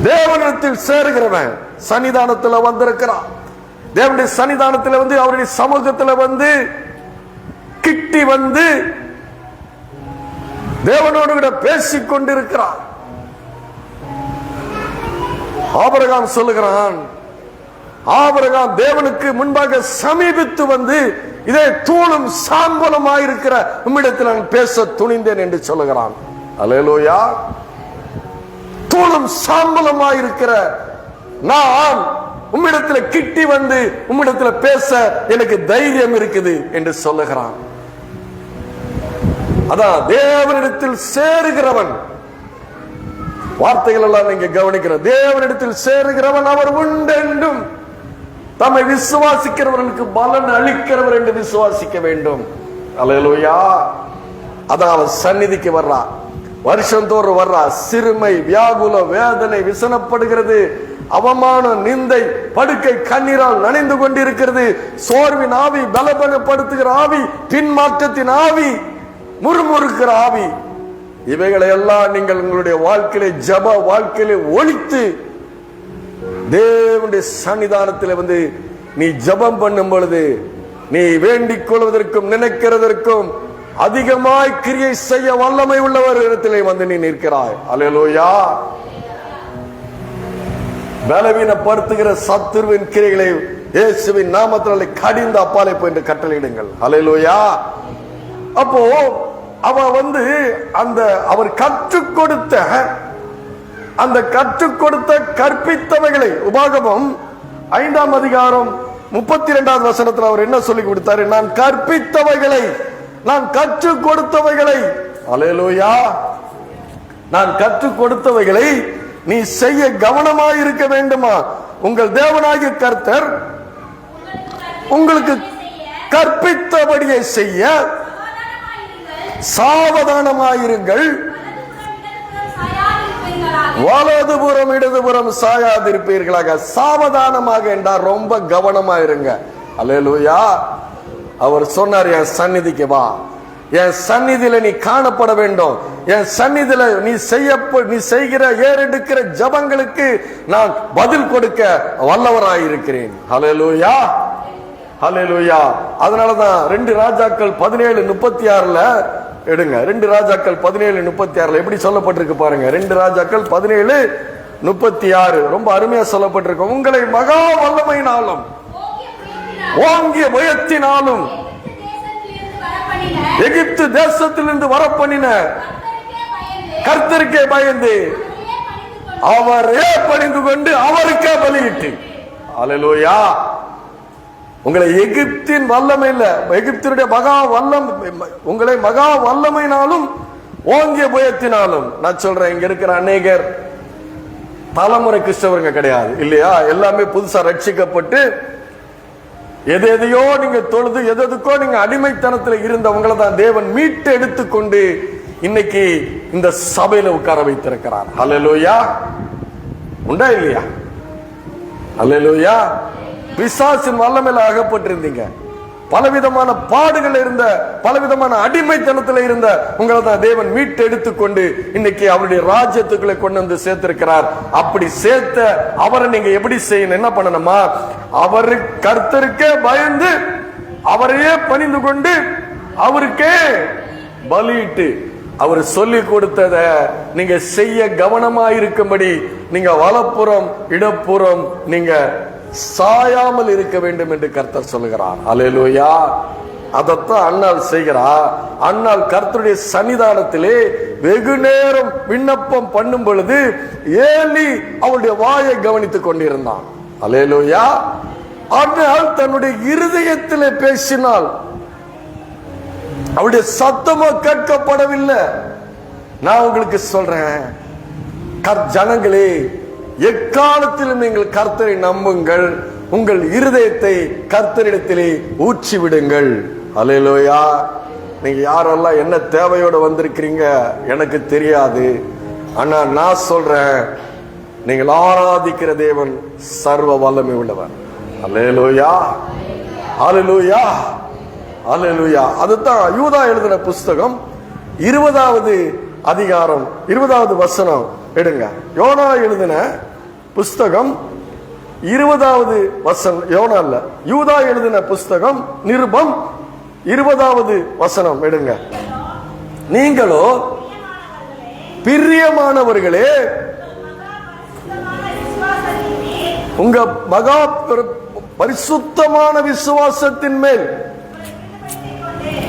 [SPEAKER 1] தேவனிடத்தில் சேருகிறவன் சன்னிதானத்தில் வந்திருக்கிறான். தேவனுடைய சன்னிதானத்தில் வந்து அவருடைய சமூகத்தில் வந்து கிட்டி வந்து தேவனோடு கூட பேசிக் கொண்டிருக்கிறான். ஆபிரகாம் சொல்லுகிறான், ஆபிரகாம் தேவனுக்கு முன்பாக சமீபித்து வந்து இதே தூளும் சாம்பலுமாயிருக்கிற உம்மிடத்தில் நான் பேச துணிந்தேன் என்று சொல்லுகிறான். அல்லேலூயா. தூளும் சாம்பலுமாயிருக்கிற நான் உம்மிடத்தில் கிட்டி வந்து உம்மிடத்தில் பேச எனக்கு தைரியம் இருக்குது என்று சொல்லுகிறான். அதான் தேவனிடத்தில் சேருகிறவன். வார்த்தைகள் எல்லாம் நீங்க கவனிக்கிற, தேவனிடத்தில் சேருகிறவன் அவர் உண்டென்றும் தம்மை விசுவாசிக்கிறவர்களுக்கு பலன் அளிக்கிறவர் என்று விசுவாசிக்க வேண்டும். அல்லேலூயா. அதான் அவர் சந்நிதிக்கு வர்றா, வருஷந்தோறும் வர்றா. சிறுமை, வியாகுல, வேதனை, விசனப்படுகிறது, அவமான, நிந்தை, படுக்கை கண்ணீரால் நனைந்து கொண்டிருக்கிறது. சோர்வின் ஆவி, பலபலப்படுத்துகிற ஆவி, பின்மாற்றத்தின் ஆவி, முறுமுறுக்கிற ஆவி, இவைகளை எல்லாம் நீங்கள் உங்களுடைய வாழ்க்கையிலே ஜப வாழ்க்கையிலே ஒழித்து தேவனுடைய சன்னிதானத்தில் வந்து நீ ஜபம் பண்ணும் பொழுது நீ வேண்டிக் கொள்வதற்கும் நினைக்கிறதற்கும் அதிகமாய் கிரியை செய்ய வல்லமை உள்ளவர் இடத்திலே வந்து நீ நிற்கிறாய். அல்லேலூயா. பலவீனப்படுத்துகிற சத்துருவின் கிரைகளை இயேசுவின் நாமத்தினாலே கடிந்து அப்பாலே போய் கட்டளையிடுங்கள். அல்லேலூயா. அப்போ அவ வந்து அந்த அவர் கற்றுக் கொடுத்த கற்பித்தவைகளை உபாகமம் 5ஆம் அதிகாரம் 32வது வசனத்தில் அவர் என்ன சொல்லி கொடுத்தாரு? நான் கற்பித்தவைகளை, நான் கற்றுக் கொடுத்தவைகளை, அல்லேலூயா, நான் கற்றுக் கொடுத்தவைகளை நீ செய்ய கவனமாயிருக்க வேண்டுமா? உங்கள் தேவனாகிய கர்த்தர் உங்களுக்கு கற்பித்தபடியை செய்ய சாவதானமாயிருங்கள், வலதுபுறம் இடதுபுறம் சாயாதிருப்பீர்களாக. சாவதானமாக என்றால் ரொம்ப கவனமா இருங்க. அல்லேலூயா. அவர் சொன்னார், என் சந்நிதிக்கு வா, என் சந்நிதியில நீ காணப்பட வேண்டும், என் சந்நிதியில நீ செய்கிற ஏறெடுக்கிற ஜபங்களுக்கு நான் பதில் கொடுக்க வல்லவராயிருக்கிறேன். அல்லேலூயா, அல்லேலூயா. அதனாலதான் 2 ராஜாக்கள் 17:36 எடுங்க. 2 ராஜாக்கள் 17:36 எப்படி சொல்லப்பட்டிருக்கு பாருங்க. 2 ராஜாக்கள் 17:36 ரொம்ப அருமையா சொல்லப்பட்டிருக்கு. உங்களை மகா வல்லமையினாலும் ஓங்கிய பயத்தினாலும் எகிப்து தேசத்திலிருந்து வரப்பண்ணின கர்த்தருக்கே பயந்து அவரே பணிந்து கொண்டு அவருக்கே பலியிட்டு. அல்லேலூயா. உங்களை எகிப்தின் வல்லமை இல்ல, எகிப்தினுடைய மகா வல்லம், உங்களை மகா வல்லமையினாலும் ஓங்கிய பயத்தினாலும். நான் சொல்றேன், இங்க இருக்கிற அநேகர் தலைமுறை கிறிஸ்தவர்கள் கிடையாது இல்லையா? எல்லாமே புதுசா ரட்சிக்கப்பட்டு எதையோ நீங்க தொழுது எதுக்கோ நீங்க அடிமைத்தனத்தில் இருந்தவங்களை தான் தேவன் மீட்டு எடுத்துக்கொண்டு இன்னைக்கு இந்த சபையில உட்கார வைத்திருக்கிறார். அல்லேலூயா. உண்டா இல்லையா? அல்லேலூயா. பிசாசின் வல்லமையில அகப்பட்டிருந்தீங்க, பலவிதமான பாடுகள் இருந்த, பலவிதமான அடிமைத்தனத்தில் இருந்த உங்களை தான் தேவன் மீட்டு எடுத்துக்கொண்டு இன்னைக்கு அவருடைய ராஜ்யத்துக்குள்ளே கொண்டு வந்து சேர்த்திருக்கிறார். அப்படி சேர்த்த அவரை நீங்க எப்படி செய்யணும்? என்ன பண்ணணுமா? அவரு கர்த்தருக்கே பயந்து அவரையே பணிந்து கொண்டு அவருக்கே பலியிட்டு அவர் சொல்லி கொடுத்தத நீங்க செய்ய கவனமா இருக்கும்படி நீங்க வலப்புறம் இடப்புறம் நீங்க சாயாமல் இருக்க வேண்டும் என்று கர்த்தர் சொல்லுகிறார். அல்லேலூயா. அதத்தான் அன்னாள் செய்கிறார். அன்னாள் கர்த்தருடைய சன்னிதானத்திலே வெகு நேரம் விண்ணப்பம் பண்ணும் பொழுது ஏலி அவருடைய வாயை கவனித்துக் கொண்டிருந்தான். அல்லேலூயா. அன்னாள் தன்னுடைய இருதயத்திலே பேசினாள், அவருடைய சத்தமோ கேட்கப்படவில்லை. நான் உங்களுக்கு சொல்றேன், ஜனங்களே, எக்காலத்திலும் நீங்கள் கர்த்தரை நம்புங்கள், உங்கள் இருதயத்தை கர்த்தரிடத்திலே ஊற்றி விடுங்கள். அல்லேலூயா. நீங்க யாரெல்லாம் என்ன தேவையோடு வந்திருக்கிறீங்க எனக்கு தெரியாது, ஆனா நான் சொல்றேன், நீங்கள் ஆராதிக்கிற தேவன் சர்வ வல்லமை உள்ளவர். அல்லேலூயா, அல்லேலூயா, அல்லேலூயா. அதுதான் யூதா எழுதின புஸ்தகம் 20வது அதிகாரம் 20வது வசனம் எடுங்க. யோனா எழுதின புஸ்தகம் 20வது வசனம், யோனா இல்ல, யூதா எழுதின புஸ்தகம் நிருபம் 20வது வசனம் எடுங்க. நீங்களோ பிரியமானவர்களே, உங்க மகா பரிசுத்தமான விசுவாசத்தின் மேல்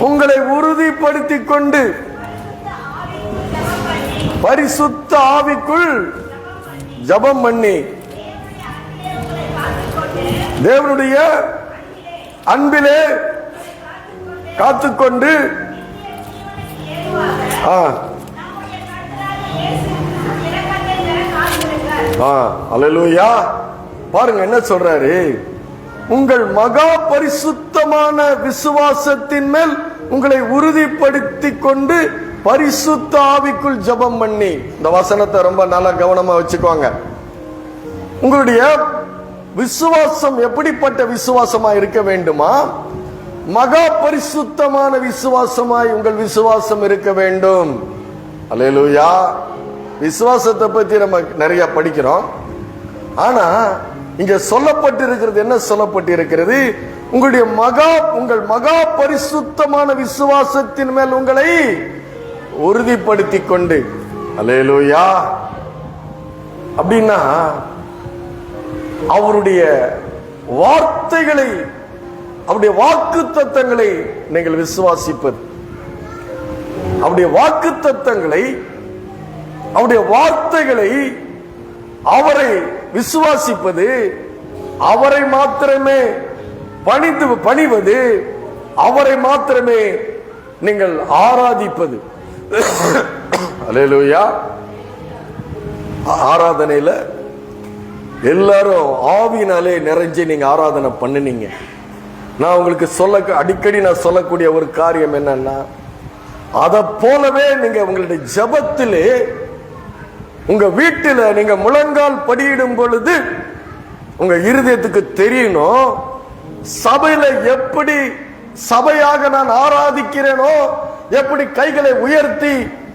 [SPEAKER 1] உங்களை உறுதிப்படுத்திக் கொண்டு பரிசுத்த ஆவிக்குள் ஜபம் பண்ணி தேவனுடைய அன்பிலே காத்துக்கொண்டு அல்லேலூயா. பாருங்க என்ன சொல்றாரு, உங்கள் மகா பரிசுத்தமான விசுவாசத்தின் மேல் உங்களை உறுதிப்படுத்திக் கொண்டு பரிசுத்த ஆவிக்குள் ஜபம் பண்ணி. இந்த வசனத்தை ரொம்ப நல்லா கவனமா வச்சுக்கோங்க. உங்களுடைய விசுவாசம் எப்படிப்பட்ட விசுவாசமா இருக்க வேண்டுமா? மகா பரிசுத்தமான விசுவாசமாய் உங்கள் விசுவாசம் இருக்க வேண்டும். அல்லேலூயா. விசுவாசத்தை பத்தி நம்ம நிறைய படிக்கிறோம், ஆனா இங்க சொல்லப்பட்டிருக்கிறது என்ன சொல்லப்பட்டிருக்கிறது? உங்கள் மகா பரிசுத்தமான விசுவாசத்தின் மேல் உங்களை உறுதிப்படுத்திக் கொண்டு. அல்லேலூயா. அப்படின்னா அவருடைய வார்த்தைகளை, அவருடைய வாக்குத்தத்தங்களை நீங்கள் விசுவாசிப்பது, அவருடைய வாக்குத்தத்தங்களை, அவருடைய வார்த்தைகளை, அவரை விசுவாசிப்பது, அவரை மாத்திரமே பணிவது, அவரை மாத்திரமே நீங்கள் ஆராதிப்பது. அல்லேலூயா. ஆராதனையில எல்லாரும் ஆவியினாலே நிறைஞ்சு நீங்க ஆராதனை பண்ணுனீங்க. நான் உங்களுக்கு அடிக்கடி நான் சொல்லக்கூடிய ஒரு காரியம் என்னன்னா, அதை போலவே நீங்க உங்களுடைய ஜெபத்திலே உங்க வீட்டில நீங்க முழங்கால் படியிடும் பொழுது உங்க இருதயத்துக்கு தெரியணும், சபையில எப்படி சபையாக நான் ஆராதிக்கிறேனோ, எப்படி கைகளை உயர்த்தி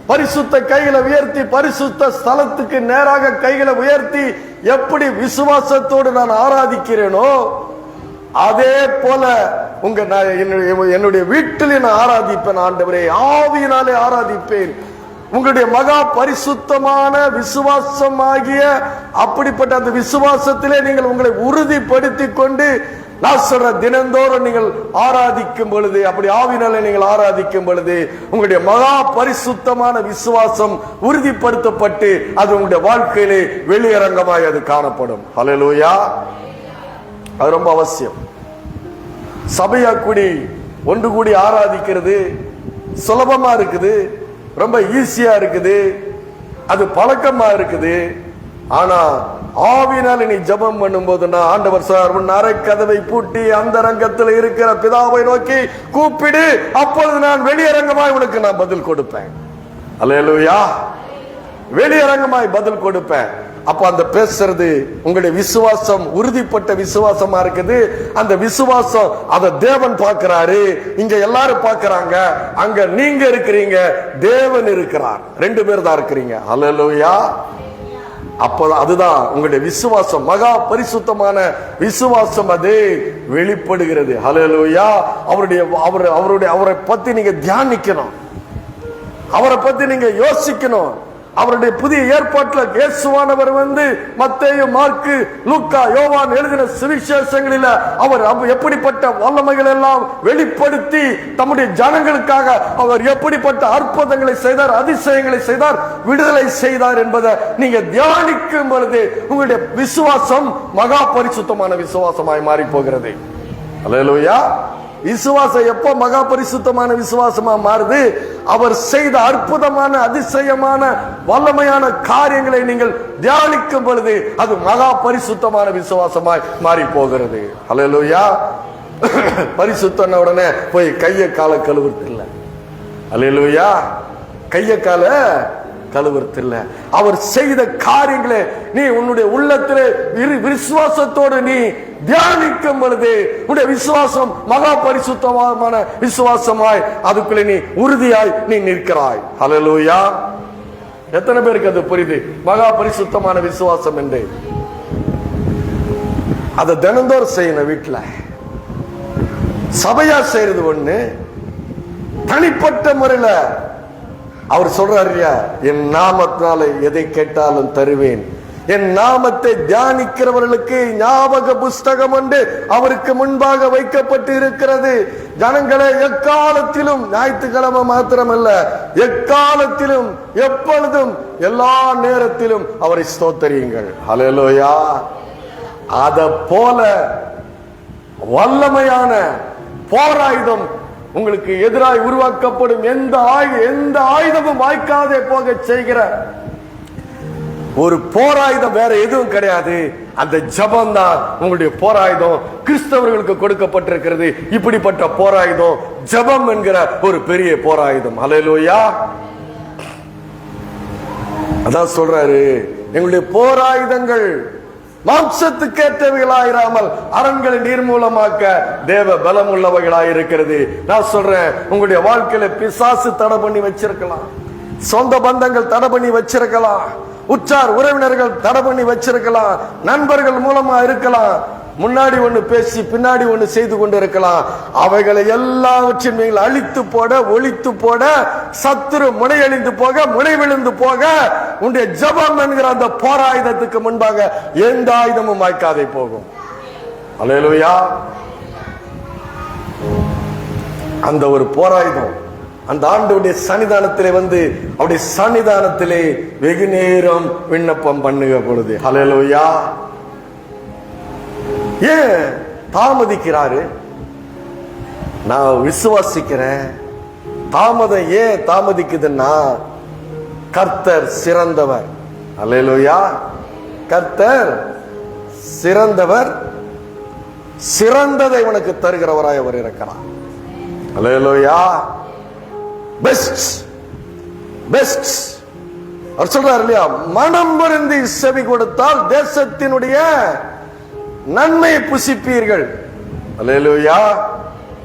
[SPEAKER 1] பரிசுத்த கைகளை உயர்த்தி பரிசுத்த ஸ்தலத்துக்கு நேராக கைகளை உயர்த்தி எப்படி விசுவாசத்தோடு நான் ஆராதிக்கிறேனோ, அதே போல என்னுடைய வீட்டில் நான் ஆராதிப்பேன். ஆண்டவரே, ஆவியினாலே ஆராதிப்பேன். உங்களுடைய மகா பரிசுத்தமான விசுவாசமாகிய அப்படிப்பட்ட அந்த விசுவாசத்திலே நீங்கள் உங்களை உறுதிப்படுத்திக் கொண்டு, நான் சொல்ற தினந்தோறும் நீங்கள் ஆராதிக்கும் பொழுது, அப்படி ஆவினாலே நீங்கள் ஆராதிக்கும் பொழுது உங்களுடைய மகா பரிசுத்தமான விசுவாசம் உறுதிப்படுத்தப்பட்டு அது உங்களுடைய வாழ்க்கையிலே வெளியரங்கமாய் அது காணப்படும். ஹல்லேலூயா. அது ரொம்ப அவசியம். சபையா கூடி ஒன்று கூடி ஆராதிக்கிறது சுலபமா இருக்குது, ரொம்ப ஈஸியா இருக்குது, அது பழக்கமா இருக்குது. ஆனா ஆவினால நீ ஜெபம் பண்ணும் போதுனா, ஆண்டவர் சார் உன் அறை கதவை பூட்டி அந்த ரங்கத்தில் இருக்கிற பிதாவை நோக்கி கூப்பிடு, அப்பொழுது நான் வெளியரங்கமாய் உனக்கு நான் பதில் கொடுப்பேன். அல்லேலூயா. வெளியரங்கமாய் பதில் கொடுப்பேன். அப்ப அந்த பேசுறது உங்களுடைய விசுவாசம் உறுதிப்பட்ட விசுவாசமா இருக்குது. அந்த விசுவாசம் அதை தேவன் பார்க்கிறாரு, இங்க எல்லாரும் பார்க்கறாங்க. அங்க நீங்க இருக்கிறீங்க, தேவன் இருக்கிறார், ரெண்டு பேர் தான் இருக்கிறீங்க. ஹல்லேலூயா. அப்ப அதுதான் உங்களுடைய விசுவாசம், மகா பரிசுத்தமான விசுவாசம் அது வெளிப்படுகிறது. ஹல்லேலூயா. அவரை பத்தி நீங்க தியானிக்கணும், அவரை பத்தி நீங்க யோசிக்கணும். அவருடைய புதிய ஏற்பாட்டில் இயேசுவானவர் மத்தேயு, மார்க்கு, லூக்கா, யோவான் எழுதின சுவிசேஷங்களில் அவர் எப்படிப்பட்ட வல்லமைகள் எல்லாம் வெளிப்படுத்தி தம்முடைய ஜனங்களுக்காக அவர் எப்படிப்பட்ட அற்புதங்களை செய்தார், அதிசயங்களை செய்தார், விடுதலை செய்தார் என்பதை நீங்க தியானிக்கும் பொழுது உங்களுடைய விசுவாசம் மகா பரிசுத்தமான விசுவாசமாய் மாறி போகிறது. அல்லேலூயா. விசுவாசம் எப்போ மகா பரிசுத்தமான விசுவாசமா மாறுது? அவர் செய்த அற்புதமான அதிசயமான வல்லமையான காரியங்களை நீங்கள் தியானிக்கும் பொழுது அது மகா பரிசுத்தமான விசுவாசமாய் மாறி போகிறது. அல்லேலூயா. பரிசுத்தன உடனே போய் கைய கால கழுவுறது இல்லை. அல்லேலூயா. கைய கால கழுவுறது இல்லை. அவர் செய்த காரியங்களை நீ உன்னுடைய உள்ளத்திலே விசுவாசத்தோடு நீ தியானிக்கும் பொழுது உன்னுடைய விசுவாசம் மகா பரிசுத்தமான விசுவாசமாய் அதுக்குள்ளே நீ உறுதியாய் நீ நிற்கிறாய். ஹல்லேலூயா. எத்தனை பேருக்கு அது புரியுது மகா பரிசுத்தமான விசுவாசம் என்று? அதை தினந்தோறும் செய்யணும். வீட்டுல சபையா செய்யறது ஒண்ணு, தனிப்பட்ட முறையில அவர் சொல்றாரு, என் நாமத்தினால எதை கேட்டாலும் தருவேன். என் நாமத்தை தியானிக்கிறவர்களுக்கு ஞாபக புஸ்தகம் ஒன்று அவருக்கு முன்பாக வைக்கப்பட்டு இருக்கிறது. ஜனங்களே, எக்காலத்திலும், ஞாயிற்றுக்கிழமை மாத்திரமல்ல, எக்காலத்திலும் எப்பொழுதும் எல்லா நேரத்திலும் அவரை ஸ்தோத்தரியுங்கள். ஹல்லேலூயா. அத போல வல்லமையான போராயுதம் உங்களுக்கு எதிராய் உருவாக்கப்படும் எந்த ஆயுதமும் வாய்க்காதே போக செய்கிற ஒரு போராயுதம் வேற எதுவும் கிடையாது. அந்த ஜபம் தான் உங்களுடைய போராயுதம். கிறிஸ்தவர்களுக்கு கொடுக்கப்பட்டிருக்கிறது இப்படிப்பட்ட போராயுதம், ஜபம் என்கிற ஒரு பெரிய போராயுதம். ஹல்லேலூயா. அதான் சொல்றாரு, எங்களுடைய போராயுதங்கள் மாம்சத்துக்கேற்றவைகளாயிராமல் அரண்களை நிர்மூலமாக்க தேவ பலம் உள்ளவைகளாயிருக்கிறது. நான் சொல்றேன், உங்களுடைய வாழ்க்கையில பிசாசு தடை பண்ணி வச்சிருக்கலாம், சொந்த பந்தங்கள் தடை பண்ணி வச்சிருக்கலாம், உற்றார் உறவினர்கள் தடை பண்ணி வச்சிருக்கலாம், நண்பர்கள் மூலமா இருக்கலாம், முன்னாடி ஒண்ணு பேசி பின்னாடி ஒண்ணு செய்து கொண்டு இருக்கலாம். அவைகளை எல்லாவற்றையும் நீங்கள் அழித்து போட, ஒழித்து போட, சத்துரு முனையழிந்து போக, முனை விழுந்து போக, உன்னுடைய ஜபம் என்கிற அந்த போராயுதத்துக்கு முன்பாக எந்த ஆயுதமும் வாய்க்காதே போகும். அல்லேலூயா. அந்த ஒரு போராயுதம் அந்த ஆண்டவருடைய சன்னிதானத்திலே அவருடைய சன்னிதானத்திலே வெகு நேரம் விண்ணப்பம் பண்ணுக பொழுது, ஹல்லேலூயா, ஏன் தாமதிக்கிறாரு? நான் விசுவாசிக்கிறேன். தாமதம் ஏன் தாமதிக்குதுன்னா, கர்த்தர் சிறந்தவர். அல்லேலூயா. கர்த்தர் சிறந்தவர். சிறந்ததை உனக்கு தருகிறவராய் அவர் இருக்கிறார். அல்லேலூயா. பெஸ்ட் பெஸ்ட் அவர் சொல்றார் இல்லையா, மனம் வருந்தி செவி கொடுத்தால் தேசத்தினுடைய நன்மை புசிப்பீர்கள். அல்லேலூயா.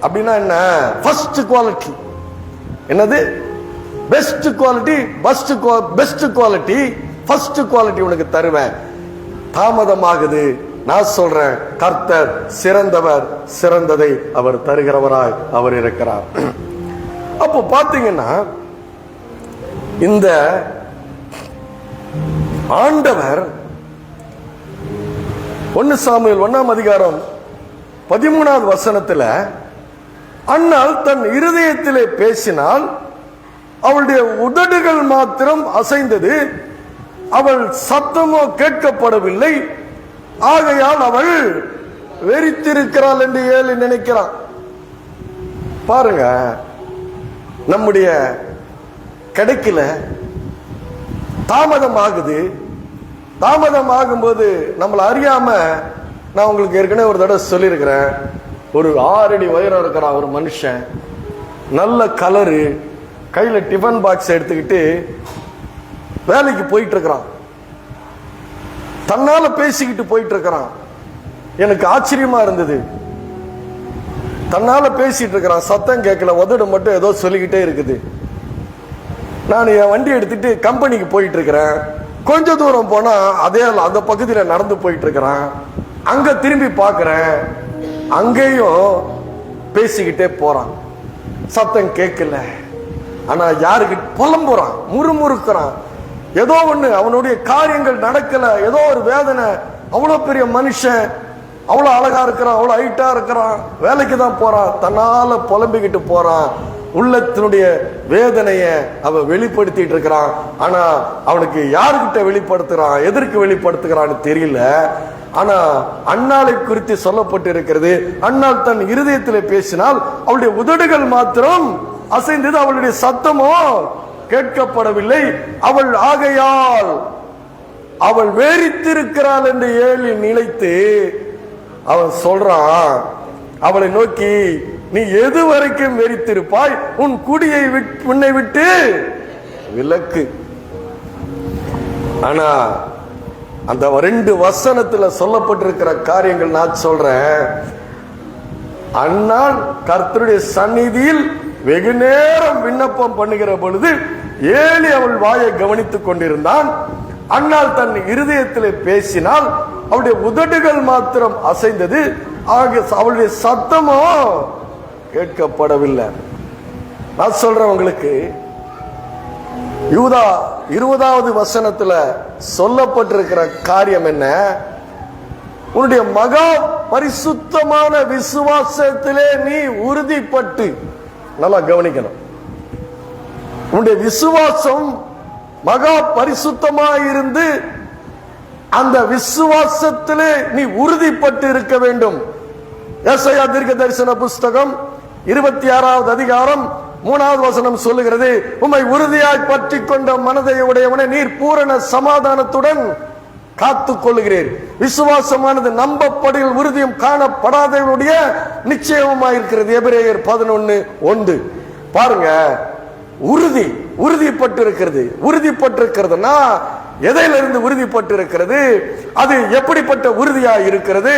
[SPEAKER 1] அப்படின்னா என்ன? First quality. என்னது? Best quality. Best quality, first quality உனக்கு தருவேன். தாமதமாகுது, நான் சொல்றேன், கர்த்தர் சிறந்தவர். சிறந்ததை அவர் தருகிறவராய் அவர் இருக்கிறார். அப்போ பாத்தீங்கன்னா, இந்த ஆண்டவர் 1 சாமுவேல் 1ஆம் அதிகாரம் 13வது வசனத்துல, அன்னாள் தன் இருதயத்திலே பேசினால் அவளுடைய உதடுகள் மாத்திரம் அசைந்தது, அவள் சத்தமோ கேட்கப்படவில்லை, ஆகையால் அவள் வெறித்திருக்கிறாள் என்று ஏலி நினைக்கிறான். பாருங்க, நம்முடைய கிடைக்கல, தாமதம் ஆகுது. தாமதம் ஆகும்போது நம்மளை அறியாம, நான் உங்களுக்கு ஏற்கனவே ஒரு தடவை சொல்லியிருக்கிறேன், ஒரு 6 அடி உயரம் இருக்கிறான் ஒரு மனுஷன், நல்ல கலரு, கையில டிஃபன் பாக்ஸ் எடுத்துக்கிட்டு வேலைக்கு போயிட்டு இருக்கிறான். தன்னால பேசிக்கிட்டு போயிட்டு இருக்கிறான். எனக்கு ஆச்சரியமா இருந்தது. தன்னால பேசிட்டு இருக்கிறான், சத்தம் கேட்கல, உதடு மட்டும் ஏதோ சொல்லிக்கிட்டே இருக்குது. நான் என் வண்டி எடுத்துட்டு கம்பெனிக்கு போயிட்டு இருக்கிறேன். கொஞ்ச தூரம் போனா அதே அந்த பகுதியில் நடந்து போயிட்டு இருக்கிறான். அங்க திரும்பி பார்க்கிறேன், அங்கேயும் பேசிக்கிட்டே போறான். சத்தம் கேட்கல, ஆனா யாருக்கு புலம்புறான், முறுமுறுக்கிறான். ஏதோ ஒண்ணு அவனுடைய காரியங்கள் நடக்கல, ஏதோ ஒரு வேதனை. அவ்வளவு பெரிய மனுஷன், அவ்வளவு அழகா இருக்கிறான், அவ்வளவு ஹைட்டா இருக்கிறான், வேலைக்கு தான் போறான், தன்னால புலம்பிக்கிட்டு போறான். உள்ளத்தினுடைய வேதனைய அவன் வெளிப்படுத்திட்டு இருக்கிறான். ஆனா அவனுக்கு யாருக்கிட்ட வெளிப்படுத்துறான், எதற்கு வெளிப்படுத்துகிறான்னு தெரியல. ஆனா அன்னாளை குறித்து சொல்லப்பட்டு இருக்கிறது, அன்னாள் தன் இருதயத்தில் பேசினால் அவளுடைய உதடுகள் மாத்திரம் அசைந்தது, அவளுடைய சத்தமோ கேட்கப்படவில்லை. அவள் ஆகையால் அவள் வேறித்திருக்கிறாள் என்று ஏலி நினைத்து அவன் சொல்றான், அவளை நோக்கி, நீ எது வரைக்கும் வெறித்திருப்பாய்? உன் குடியை உன்னை விட்டு விலக்கு. ஆனா அந்த 2 வசனத்துல சொல்லப்பட்டிருக்கிற காரியங்கள் நான் சொல்றேன். அன்னாள் கர்த்தருடைய சந்நிதியில் வெகு நேரம் விண்ணப்பம் பண்ணுகிற பொழுது ஏலி அவள் வாயை கவனித்துக் கொண்டிருந்தான். அன்னாள் தன் இருதயத்திலே பேசினால் அவளுடைய உதடுகள் மாத்திரம் அசைந்தது, அவளுடைய சத்தமோ கேட்கப்படவில்லை. நான் சொல்றேன் உங்களுக்கு, யூதா 20வது வசனத்துல சொல்லப்பட்டிருக்கிற காரியம் என்ன? உன்னுடைய மகா பரிசுத்தமான விசுவாசத்திலே நீ உறுதிப்பட்டு, நல்லா கவனிக்கணும், உன்னுடைய விசுவாசம் மகா பரிசுத்தமாயிருந்து அந்த விசுவாசத்திலே நீ உறுதிப்பட்டு இருக்க வேண்டும். ஏசாயா தீர்க்க தரிசன புஸ்தகம் 26வது அதிகாரம் 3வது வசனம் சொல்லுகிறது, உம்மை உறுதியாய் பற்றி கொண்ட மனதை உடையவனே, நீர் பூரண சமாதானத்துடன் காத்துக் கொள்ளுகிறீர். விசுவாசமானது நம்பப்படுகிற உறுதியும் காணப்படாதவனுடைய நிச்சயமாயிருக்கிறது. எபிரேயர் 11:1. பாருங்க, உறுதிப்பட்டு இருக்கிறது. உறுதிப்பட்டிருக்கிறதுனா எதிலிருந்து உறுதிப்பட்டு இருக்கிறது? அது எப்படிப்பட்ட உறுதியா இருக்கிறது?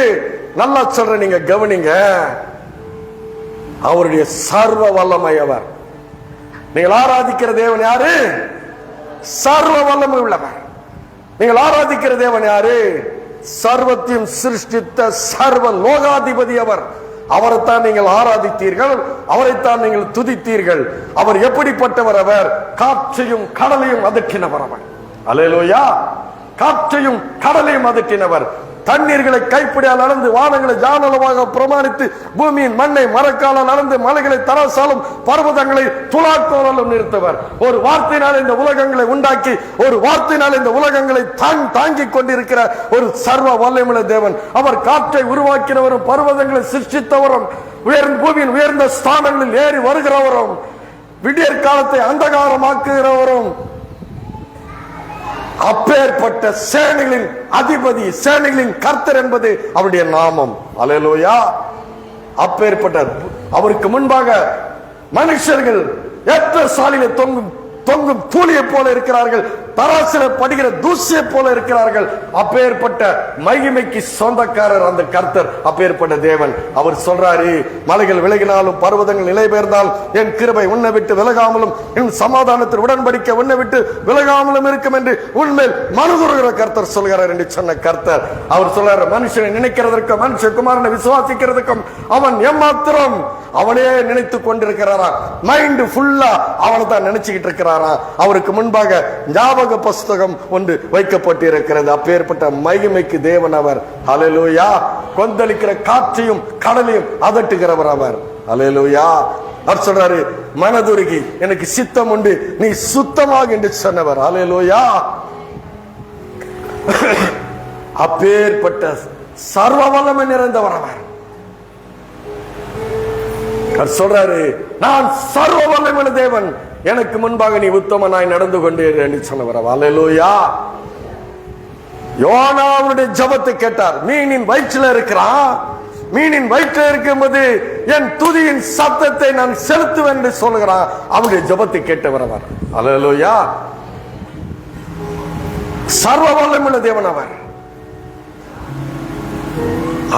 [SPEAKER 1] நல்லா சொல்ற, நீங்க கவனிங்க. அவருடைய சர்வ வல்லமை அவர். நீங்கள் ஆராதிக்கிற தேவன் யாரு? சர்வ வல்லமை உள்ளவர். நீங்கள் ஆராதிக்கிற தேவன் யாரு? சர்வத்தையும் சிருஷ்டித்த சர்வ லோகாதிபதி அவர். அவரைத்தான் நீங்கள் ஆராதித்தீர்கள், அவரைத்தான் நீங்கள் துதித்தீர்கள். அவர் எப்படிப்பட்டவர்? அவர் காற்றையும் கடலையும் அதட்டினவர் அவர். அல்லேலூயா. காற்றையும் கடலையும் அதட்டினவர். தண்ணீர்களை கைப்பிடியால் அளந்து, வானங்களை ஜானளவாக பிரமாணித்து, பூமியின் மண்ணை மரக்காலால் அளந்து, மலைகளை தராசாலும் பர்வதங்களை துலாக்கோலாலும் நிறுத்தவர். ஒரு வார்த்தையினால் இந்த உலகங்களை உண்டாக்கி, ஒரு வார்த்தையினால் இந்த உலகங்களை தாங்கிக் கொண்டிருக்கிற ஒரு சர்வ வல்லமையுள்ள தேவன். அவர் காற்றை உருவாக்கினவரும், பர்வதங்களை சிருஷ்டித்தவரும், பூமியின் உயர்ந்த ஸ்தானங்களில் ஏறி வருகிறவரும், விடியற் காலத்தை அந்தகாரமாக்குகிறவரும், அப்பேற்பட்ட சேனைகளின் அதிபதி, சேனைகளின் கர்த்தர் என்பது அவருடைய நாமம். அல்லேலூயா. அப்பேற்பட்ட அவருக்கு முன்பாக மனுஷர்கள் ஏற்ற சாலிலே தொங்கும் தூளியை போல இருக்கிறார்கள், தராசில படுகிற தூசியை போல இருக்கிறார்கள். அப்பேற்பட்ட மகிமைக்கு சொந்தக்காரர் அந்த கர்த்தர், அப்பேற்பட்ட தேவன். அவர் சொல்றாரு, மலைகள் விலகினாலும் பர்வதங்கள் நிலை பெயர்ந்தாலும் என் கிருபை உன்னை விட்டு விலகாமலும் என் சமாதானத்தில் உடன்படிக்கை உன்னை விட்டு விலகாமலும் இருக்கும் என்று உண்மையில் மனதுருகிற கர்த்தர் சொல்கிறார் என்று சொன்ன கர்த்தர். அவர் சொல்றாரு, மனுஷனை நினைக்கிறதற்கும் மனுஷகுமாரனை விசுவாசிக்கிறதுக்கும் அவன் ஏமாத்திரம் அவனே நினைத்து கொண்டிருக்கிறாரா. மைண்ட் ஃபுல்லா அவனை தான் நினைச்சுக்கிட்டு இருக்கிறாரா. அவருக்கு முன்பாக ஞாபக புஸ்தகம் ஒன்று வைக்கப்பட்டு இருக்கிறது. அப்பேற்பட்ட மகிமைக்கு தேவன் அவர். அல்லேலூயா. கொந்தளிக்கிற காற்றையும் கடலையும் அதட்டுகிறவர் அவர். அல்லேலூயா. அவர் சொல்றாரு, மனதுருகி எனக்கு சித்தம் உண்டு, நீ சுத்தமாக என்று சொன்னவர். அல்லேலூயா. அப்பேற்பட்ட சர்வ வல்லமை நிறைந்தவர் அவர். சொல்றாரு, நான் சர்வ வல்லமையுள்ள தேவன், எனக்கு முன்பாக நீ உத்தமனாய் நடந்து கொண்டே என்று சொன்னவர். அல்லேலூயா. யோனா அவருடைய ஜெபத்தை கேட்டார். மீனின் வயிற்றில் இருக்கிறான், மீனின் வயிற்றில் இருக்கும்போது என் துதியின் சத்தத்தை நான் செலுத்துவேன் என்று சொல்லுகிறான். அவருடைய ஜெபத்தை கேட்டவர் அவர். அல்லேலூயா. சர்வ வல்லமையுள்ள தேவன் அவர்.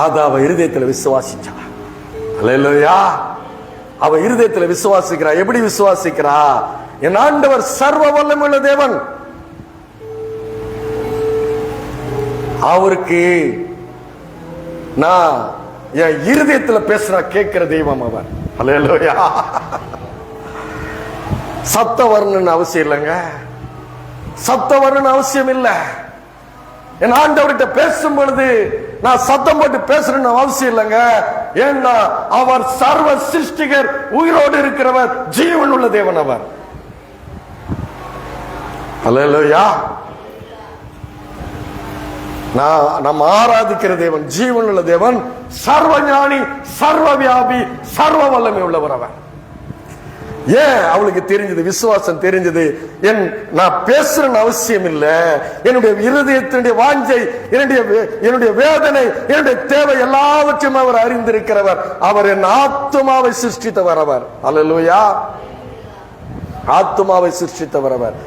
[SPEAKER 1] ஆதாவ இருதயத்தில் விசுவாசிச்சார். அல்லேலூயா. அவ இருதயத்தில் விசுவாசிக்கிறா. எப்படி விசுவாசிக்கிறா? என் ஆண்டவர் சர்வ வல்லமையுள்ள தேவன், அவருக்கு நான் என் இருதயத்தில் பேசுற கேட்கிற தெய்வம் அவர். அல்லேலூயா. சத்த வரணும்னு அவசியம் இல்லைங்க, சத்த வரணும்னு அவசியம் இல்லை. என் ஆண்டவர்கிட்ட பேசும் பொழுது நான் சத்தம் போட்டு பேசுறேன்னு அவசியம் இல்லைங்க. ஏன்னா அவர் சர்வ சிருஷ்டிகர், உயிரோடு இருக்கிறவர், ஜீவன் உள்ள தேவன் அவர். அல்லேலூயா. நம்ம ஆராதிக்கிற தேவன் ஜீவன் உள்ள தேவன், சர்வ ஞானி, சர்வ வியாபி, சர்வ வல்லமை உள்ளவர் அவர். ஏன் அவளுக்கு தெரிஞ்சது? விசுவாசம் தெரிஞ்சது. நான் பேசுறேன்னு அவசியம் இல்லை, என்னுடைய இருதயத்தினுடைய வாஞ்சை, என்னுடைய வேதனை, என்னுடைய தேவை எல்லாவற்றையும் அவர் அறிந்திருக்கிறவர். அவர் என் ஆத்துமாவை சிருஷ்டித்தவர் அவர். அல்லேலூயா. ஆத்துமாவை சிருஷ்டித்தவர் அவர்.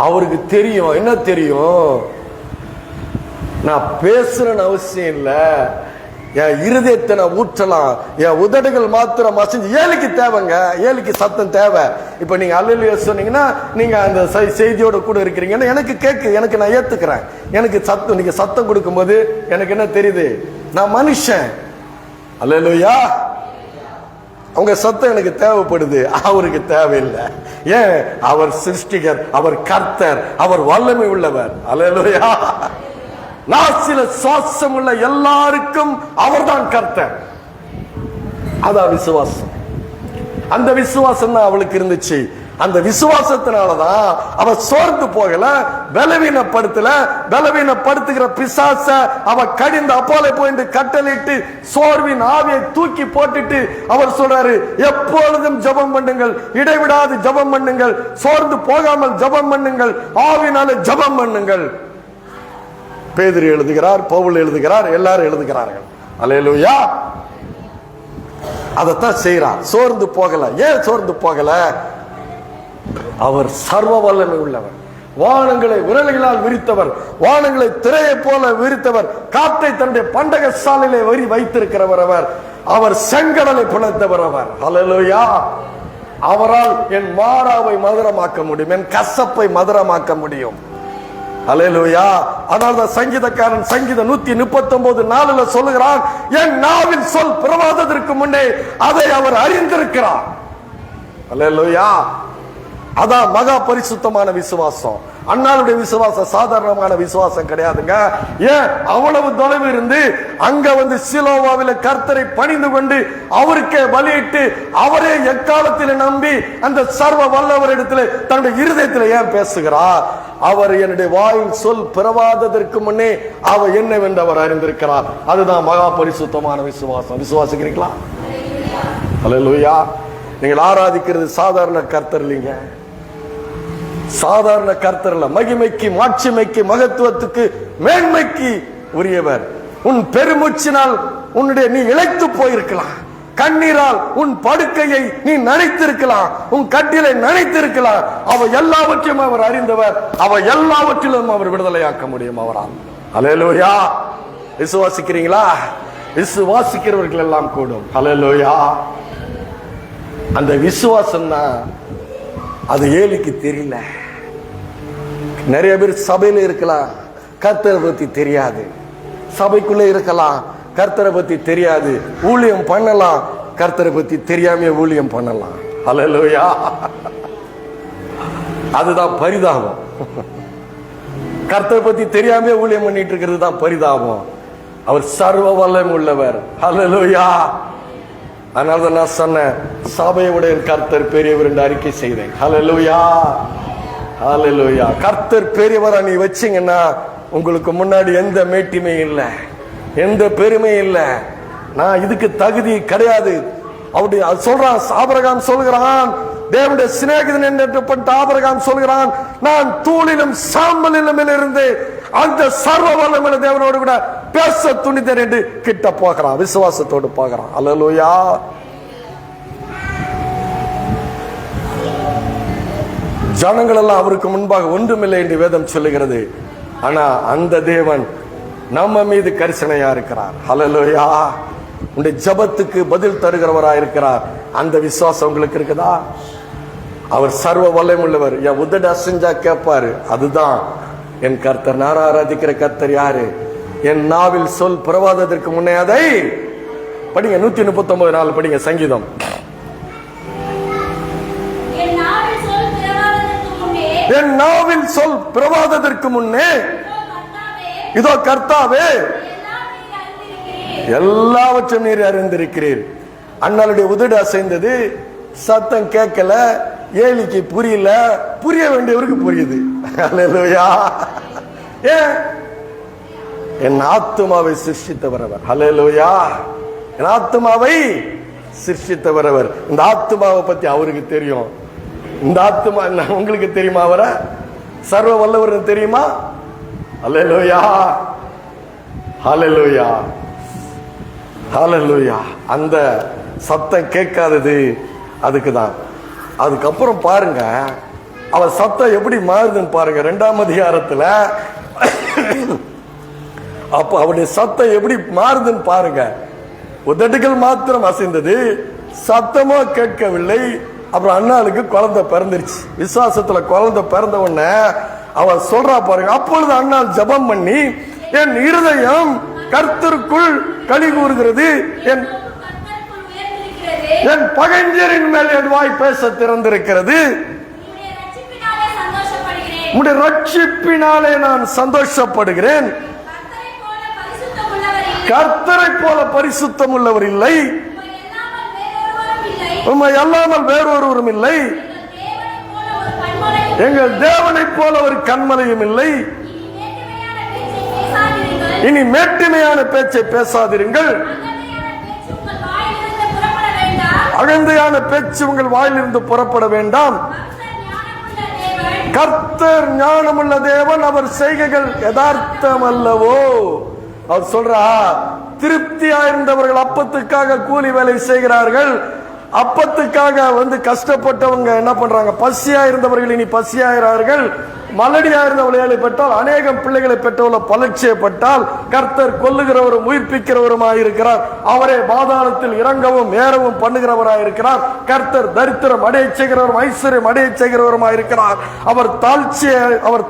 [SPEAKER 1] அவருக்கு தெரியும். என்ன தெரியும்? நான் பேசுறேன்னு அவசியம் இல்லை, என் இருதயத்தை நான் ஊற்றலாம், என் உதடுகள் மாத்திரம் அசைஞ்சு. ஏழுக்கு தேவைங்க, ஏழுக்கு சத்தம் தேவை. இப்ப நீங்க அல்லேலூயா சொன்னீங்கன்னா நீங்க அந்த செய்தியோட கூட இருக்கிறீங்கன்னா எனக்கு கேக்கு, எனக்கு நான் ஏத்துக்கிறேன். எனக்கு சத்தம், நீங்க சத்தம் கொடுக்கும் போது எனக்கு என்ன தெரியுது? நான் மனுஷன். அல்லேலூயா. உங்க சத்தம் எனக்கு தேவைப்படுது, அவருக்கு தேவையில்லை. ஏன்? அவர் சிருஷ்டிகர், அவர் கர்த்தர், அவர் வல்லமை உள்ளவர். அல்லேலூயா. நாசில சுவாசம் உள்ள எல்லாருக்கும் அவர்தான் கர்த்தர். அதான் விசுவாசம். அந்த விசுவாசம் தான் அவளுக்கு இருந்துச்சு. அந்த விசுவாசத்தினாலதான் அவ சோர்ந்து போகல, பலவீனப்படுத்தல. பலவீனப்படுத்துகிற பிசாச அவ கடிந்து அப்போல போயிட்டு கட்டளிட்டு சோர்வின் ஆவியை தூக்கி போட்டுட்டு அவர் சொல்றாரு, எப்பொழுதும் ஜெபம் பண்ணுங்கள், இடைவிடாது ஜெபம் பண்ணுங்கள், சோர்ந்து போகாமல் ஜெபம் பண்ணுங்கள், ஆவினால ஜெபம் பண்ணுங்கள். பேதுரு எழுதுகிறார், பவுல் எழுதுகிறார், எல்லாரும் எழுதுகிறார்கள். அல்லேலூயா. அதத்தான் செய்யறார். சோர்ந்து போகல. ஏன் சோர்ந்து போகல? அவர் சர்வ வல்லமை உள்ளவர். வானங்களை விரல்களால் விரித்தவர், வானங்களை திரையை போல விரித்தவர், காற்றை தன்னுடைய பண்டக சாலையிலே வைத்திருக்கிறவர் அவர். அவர் செங்கடலை பிளந்தவர் அவர். அல்லேலூயா. அவரால் என் மாறாவை மதுரமாக்க முடியும், என் கசப்பை மதுரமாக்க முடியும். அல்லேலூயா. அதனால்தான் சங்கீதக்காரன் சங்கீதம் 139:4 சொல்லுகிறான், என் நாவின் சொல் பிரவாதத்திற்கு முன்னே அதை அவர் அறிந்திருக்கிறார். அல்லேலூயா. அதான் மகா பரிசுத்தமான விசுவாசம். அண்ணாளுடைய விசுவாசம் சாதாரணமான விசுவாசம் கிடையாதுங்க. ஏன் அவ்வளவு தொலைவு இருந்து அங்க வந்து சிலோவாவில கர்த்தரை பணிந்து கொண்டு அவருக்கே பலியிட்டு அவரே எக்காலத்தில் நம்பி அந்த சர்வ வல்லவர் இடத்துல தன்னுடைய இருதயத்தில் ஏன் பேசுகிறார்? அவர் என்னுடைய வாயில் சொல் பிறவாததற்கு முன்னே அவர் என்னவென்று அவர் அறிந்திருக்கிறார். அதுதான் மகா பரிசுத்தமான விசுவாசம். விசுவாசிக்கிறீங்களா? அல்லேலூயா. நீங்கள் ஆராதிக்கிறது சாதாரண கர்த்தர் இல்லைங்க, சாதாரண கர்த்தர் இல்ல. மகிமைக்கு, மாட்சிமைக்கு, மகத்துவத்துக்கு, மேன்மைக்கு உரியவர். உன் பெருமூச்சினால் உன்னுடைய நீ இழைத்து போயிருக்கலாம், கண்ணீரால் உன் படுக்கையை நீ நனைத்திருக்கலாம், உன் கட்டிலை நனைத்திருக்கலாம். அவ எல்லாவற்றையும் அவர் அறிந்தவர். அவ எல்லாவற்றிலும் அவர் விடுதலையாக்க முடியும் அவரால். அல்லேலூயா. விசுவாசிக்கிறீங்களா? விசுவாசிக்கிறவர்கள் எல்லாம் கூடும். அல்லேலூயா. அந்த விசுவாசம் தான் அது ஏலிக்கு தெரியல. நிறைய பேர் சபையில இருக்கலாம், கர்த்தரை பத்தி தெரியாது. சபைக்குள்ள இருக்கலாம், கர்த்தரை பத்தி தெரியாது. ஊழியம் பண்ணலாம், கர்த்தரை பத்தி தெரியாம ஊழியம் பண்ணலாம். அல்லேலூயா. அதுதான் பரிதாபம். கர்த்தரை பத்தி தெரியாம ஊழியம் பண்ணிட்டு இருக்கிறது தான் பரிதாபம். அவர் சர்வ வல்லமை உள்ளவர். அல்லேலூயா. அதனால நான் சொன்னேன், சபையுடைய கர்த்தர் பெரியவர் என்று அறிக்கை செய்தேன். ஹல்லேலூயா, ஹல்லேலூயா. கர்த்தர் பெரியவரா நீ வச்சீங்கன்னா உங்களுக்கு முன்னாடி எந்த மேட்டிமையும் இல்லை, எந்த பெருமையும் இல்லை. நான் இதுக்கு தகுதி கிடையாது அப்படி சொல்றான். ஆபிரகாம் சொல்கிறான், தேவனுடைய சிநேகிதன் என்று ஆபிரகாம் சொல்கிறான், நான் தூளிலும் சாம்பலிலும் இருந்து அந்த சர்வ வல்லமையுள்ள தேவனோடு கூட பேச துணிந்தேன் என்று கிட்ட போகிறான், விசுவாசத்தோடு போகிறான். அல்லேலூயா. ஜனங்கள் எல்லாம் அவருக்கு முன்பாக ஒன்றுமில்லை என்று வேதம் சொல்லுகிறது. ஆனா அந்த தேவன் நம்ம மீது கரிசனையா இருக்கிறார். அல்லேலூயா. உன்னுடைய ஜபத்துக்கு பதில் தருகிறவராக இருக்கிறார். அந்த விசுவாசம் உங்களுக்கு இருக்குதா? அவர் சர்வ வல்லமையுள்ளவர். என் உதடு அசைஞ்சா கேட்பாரு. அதுதான் என் கர்த்தர். நான் ஆராதிக்கிற கர்த்தர் யாரு? என் நாவில் சொல் பிறவாததற்கு முன்னே அதை படிங்க. 139 நாள் படிங்க சங்கீதம். என் நாவில் சொல் பிறவாததற்கு முன்னே இதோ கர்த்தாவே எல்லாவற்றையும் நீர் அறிந்திருக்கிறீர். அண்ணாளுடைய உதடு அசைந்தது, சத்தம் கேட்கல, ஏலிக்கு புரியல, புரிய வேண்டியவருக்கு புரியுது. அல்லேலூயா. என் ஆத்துமாவை சிருஷ்டித்தவரவர். அல்லேலூயா. என் ஆத்துமாவை சிருஷ்டித்தவரவர். இந்த ஆத்துமாவை பத்தி அவருக்கு தெரியும். இந்த ஆத்துமா உங்களுக்கு தெரியுமா? அவரை சர்வ வல்லவர் தெரியுமா? அல்லேலூயா, ஹல்லேலூயா, ஹல்லேலூயா. அந்த சத்தம் கேட்காதது அதுக்குதான். அதுக்கப்புறம் பாருங்க அவன் சத்தம் எப்படி மாறுதுன்னு பாருங்க. 2ஆம் அதிகாரத்துல அப்ப அவருடைய சத்தம் எப்படி மாறுதுன்னு பாருங்க. உதடுகள் மாத்திரம் அசைந்தது, சத்தமோ கேட்கவில்லை. அப்புறம் அண்ணாளுக்கு குழந்தை பிறந்துருச்சு. விசுவாசத்துல குழந்தை பிறந்த உடனே அவன் சொல்றா பாருங்க, அப்பொழுது அண்ணாள் ஜெபம் பண்ணி, என் இருதயம் கர்த்தருக்குள் களி கூறுகிறது, என் பகைஞரின் மேல் என் வாய் பேச திறந்திருக்கிறது, உம்முடைய ரட்சிப்பினாலே நான் சந்தோஷப்படுகிறேன். கர்த்தரை போல பரிசுத்தம் உள்ளவர் இல்லை, உம்மை அல்லாமல் வேறொருவரும் இல்லை, எங்கள் தேவனை போல ஒரு கண்மலையும் இல்லை. இனி மேட்டிமையான பேச்சை பேசாதிருங்கள், அகந்தையான பேச்சு உங்கள் வாயிலிருந்து புறப்பட வேண்டாம். கர்த்தர் ஞானமுள்ள தேவன், அவர் செய்கைகள் யதார்த்தம் அல்லவோ. அவர் சொல்றா, திருப்தியா இருந்தவர்கள் அப்பத்துக்காக கூலி வேலை செய்கிறார்கள். அப்பத்துக்காக கஷ்டப்பட்டவங்க என்ன பண்றாங்க? பசியா இருந்தவர்கள் இனி பசியாகிறார்கள். மலடியா இருந்தவர்களை பெற்றால், அநேகம் பிள்ளைகளை பெற்றவள பலட்சியப்பட்டால், கர்த்தர் கொல்லுகிறவரும் உயிர்ப்பிக்கிறவருமாயிருக்கிறார். அவரே பாதாளத்தில் இறங்கவும் ஏறவும் பண்ணுகிறவராயிருக்கிறார். கர்த்தர் தரித்திரம் அடைய செய்கிறவரும் ஐஸ்வர்யம் அடைய செய்கிறவருமாயிருக்கிறார். அவர்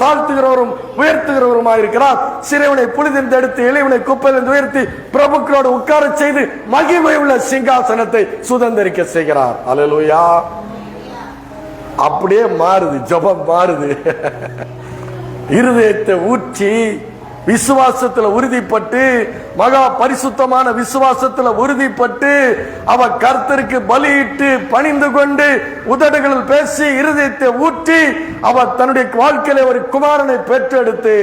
[SPEAKER 1] தாழ்த்துகிறவரும் உயர்த்துகிறவருமாயிருக்கிறார். சிறைவனை புலிதிருந்து எடுத்து இளைவனை குப்பையிலிருந்து உயர்த்தி பிரபுக்களோடு உட்கார செய்து மகிமை உள்ள சிங்காசனத்தை சுதந்திரிக்க செய்கிறார். அல்லேலூயா. அப்படியே மாறுது, ஜெபம் மாறுது. இருதயத்தை ஊற்றி விசுவாசத்துல உறுதிப்பட்டு, மகா பரிசுத்தமான விசுவாசத்துல உறுதிப்பட்டு, அவ கர்த்தருக்கு பலியிட்டு பணிந்து கொண்டு உதடுகளில் பேசி இருதயத்தை ஊற்றி அவ தன்னுடைய வாழ்க்கையில ஒரு குமாரனை பெற்றெடுத்து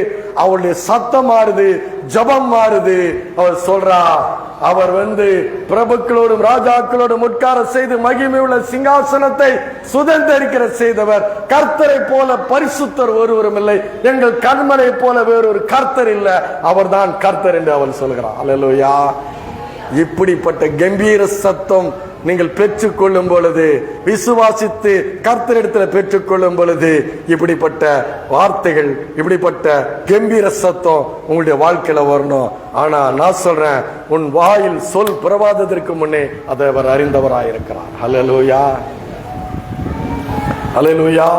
[SPEAKER 1] அவளுடைய சத்தம் மாறுது, ஜபம் மாறுது. அவர் சொல்றா, அவர் பிரபுக்களோடும் ராஜாக்களோடும் உட்கார செய்து மகிமை உள்ள சிங்காசனத்தை சுதந்திரிக்கிற செய்தவர். கர்த்தரை போல பரிசுத்தர் ஒருவரும் இல்லை, எங்கள் கண்மனை போல வேறொரு கர்த்தர் இல்ல, அவர்தான் கர்த்தர் என்று அவள் சொல்கிறார். அல்லேலூயா. இப்படிப்பட்ட கம்பீர சத்தம் நீங்கள் பெற்றுக்கொள்ளும் பொழுது, விசுவாசித்து கர்த்தரிடத்தில் பெற்றுக்கொள்ளும் பொழுது, இப்படிப்பட்ட வார்த்தைகள், இப்படிப்பட்ட கம்பீர சத்தம் உங்களுடைய வாழ்க்கையில வரணும். ஆனா நான் சொல்றேன், உன் வாயில் சொல் புறவாததற்கு முன்னே அதை அவர் அறிந்தவராயிருக்கிறார். ஹல்லேலூயா, ஹல்லேலூயா.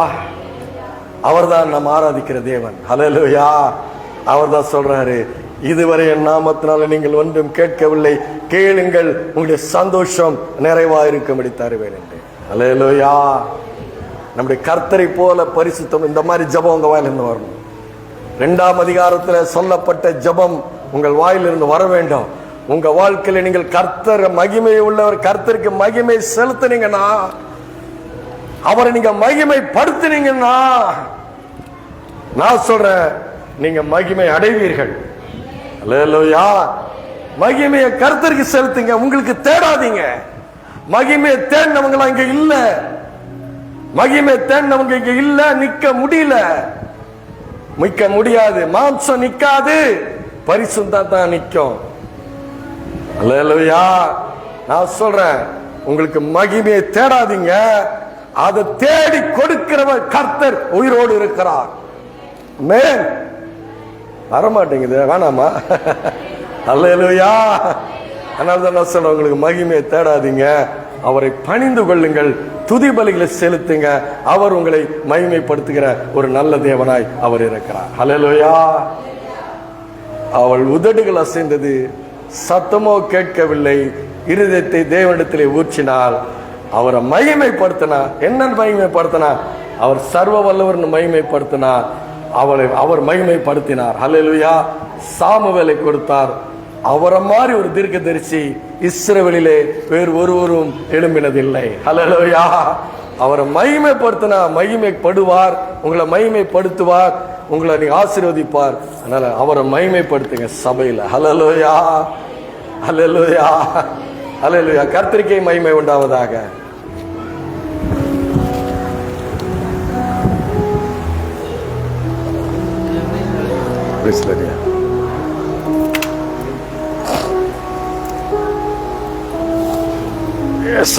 [SPEAKER 1] அவர்தான் நாம் ஆராதிக்கிற தேவன். ஹல்லேலூயா. அவர்தான் சொல்றாரு, இதுவரை என் நாமத்தினால நீங்கள் ஒன்றும் கேட்கவில்லை, கேளுங்கள், உங்களுடைய சந்தோஷம் நிறைவாயிருக்கும்படி தருவேன் என்று. அல்லேலூயா. நம்முடைய கர்த்தரை போல பரிசுத்தம், இந்த மாதிரி ஜபம் உங்க வாயிலிருந்து வரணும். 2ஆம் அதிகாரத்தில் சொல்லப்பட்ட ஜபம் உங்கள் வாயிலிருந்து வர வேண்டும். உங்க வாழ்க்கையில நீங்கள் கர்த்தர் மகிமை உள்ளவர், கர்த்தருக்கு மகிமை செலுத்தினீங்கன்னா, அவரை நீங்க மகிமை படுத்தினீங்கன்னா, நான் சொல்றேன், நீங்க மகிமை அடைவீர்கள். அல்லேலூயா. மகிமையை கர்த்தருக்கு செலுத்துங்க, உங்களுக்கு தேடாதீங்க. மகிமையை தேடினவங்க இங்க இல்ல, மகிமை தேடினவங்க இங்க இல்ல, நிக்க முடியல, நிக்க முடியாது. மாம்சம் நிக்காது, பரிசுத்தம் தான் நிக்கும். அல்லேலூயா. நான் சொல்றேன், உங்களுக்கு மகிமையை தேடாதீங்க, அதை தேடி கொடுக்கிறவர் கர்த்தர் உயிரோடு இருக்கிறார். மேன் வரமாட்டேங்குது, வேணாமா? அல்லேலூயா. அதனால்தான் நான் சொல்றேன், உங்களுக்கு மகிமையை தேடாதீங்க, அவரை பணிந்து கொள்ளுங்கள், துதி பலிகளை செலுத்துங்க. அவர் உங்களை மகிமைப்படுத்துகிற ஒரு நல்ல தேவனாய் அவர் இருக்கிறார். அல்லேலூயா. அவள் உதடுகள் அசைந்தது, சத்தமோ கேட்கவில்லை, இருதயத்தை தேவனிடத்திலே ஊற்றினால் அவரை மகிமைப்படுத்தினா. என்னன்னு மகிமைப்படுத்தினா? அவர் சர்வ வல்லவர்னு மகிமைப்படுத்தினா. அவர் மகிமைப்படுத்தினார். ஹல்லேலூயா. சாமுவேலை கொடுத்தார். அவரை மாதிரி ஒரு தீர்க்கதரிசி இஸ்ரவேலிலே வேறு ஒருவரும் எழும்பினதில்லை. ஹல்லேலூயா. அவரை மகிமைப்படுத்தினா மகிமைப்படுவார், உங்களை மகிமைப்படுத்துவார், உங்களை நீங்க ஆசீர்வதிப்பார். அதனால அவரை மகிமைப்படுத்துங்க சபையில. ஹல்லேலூயா, ஹல்லேலூயா, ஹல்லேலூயா. கர்த்தருக்கே மகிமை உண்டாவதாக. Yes,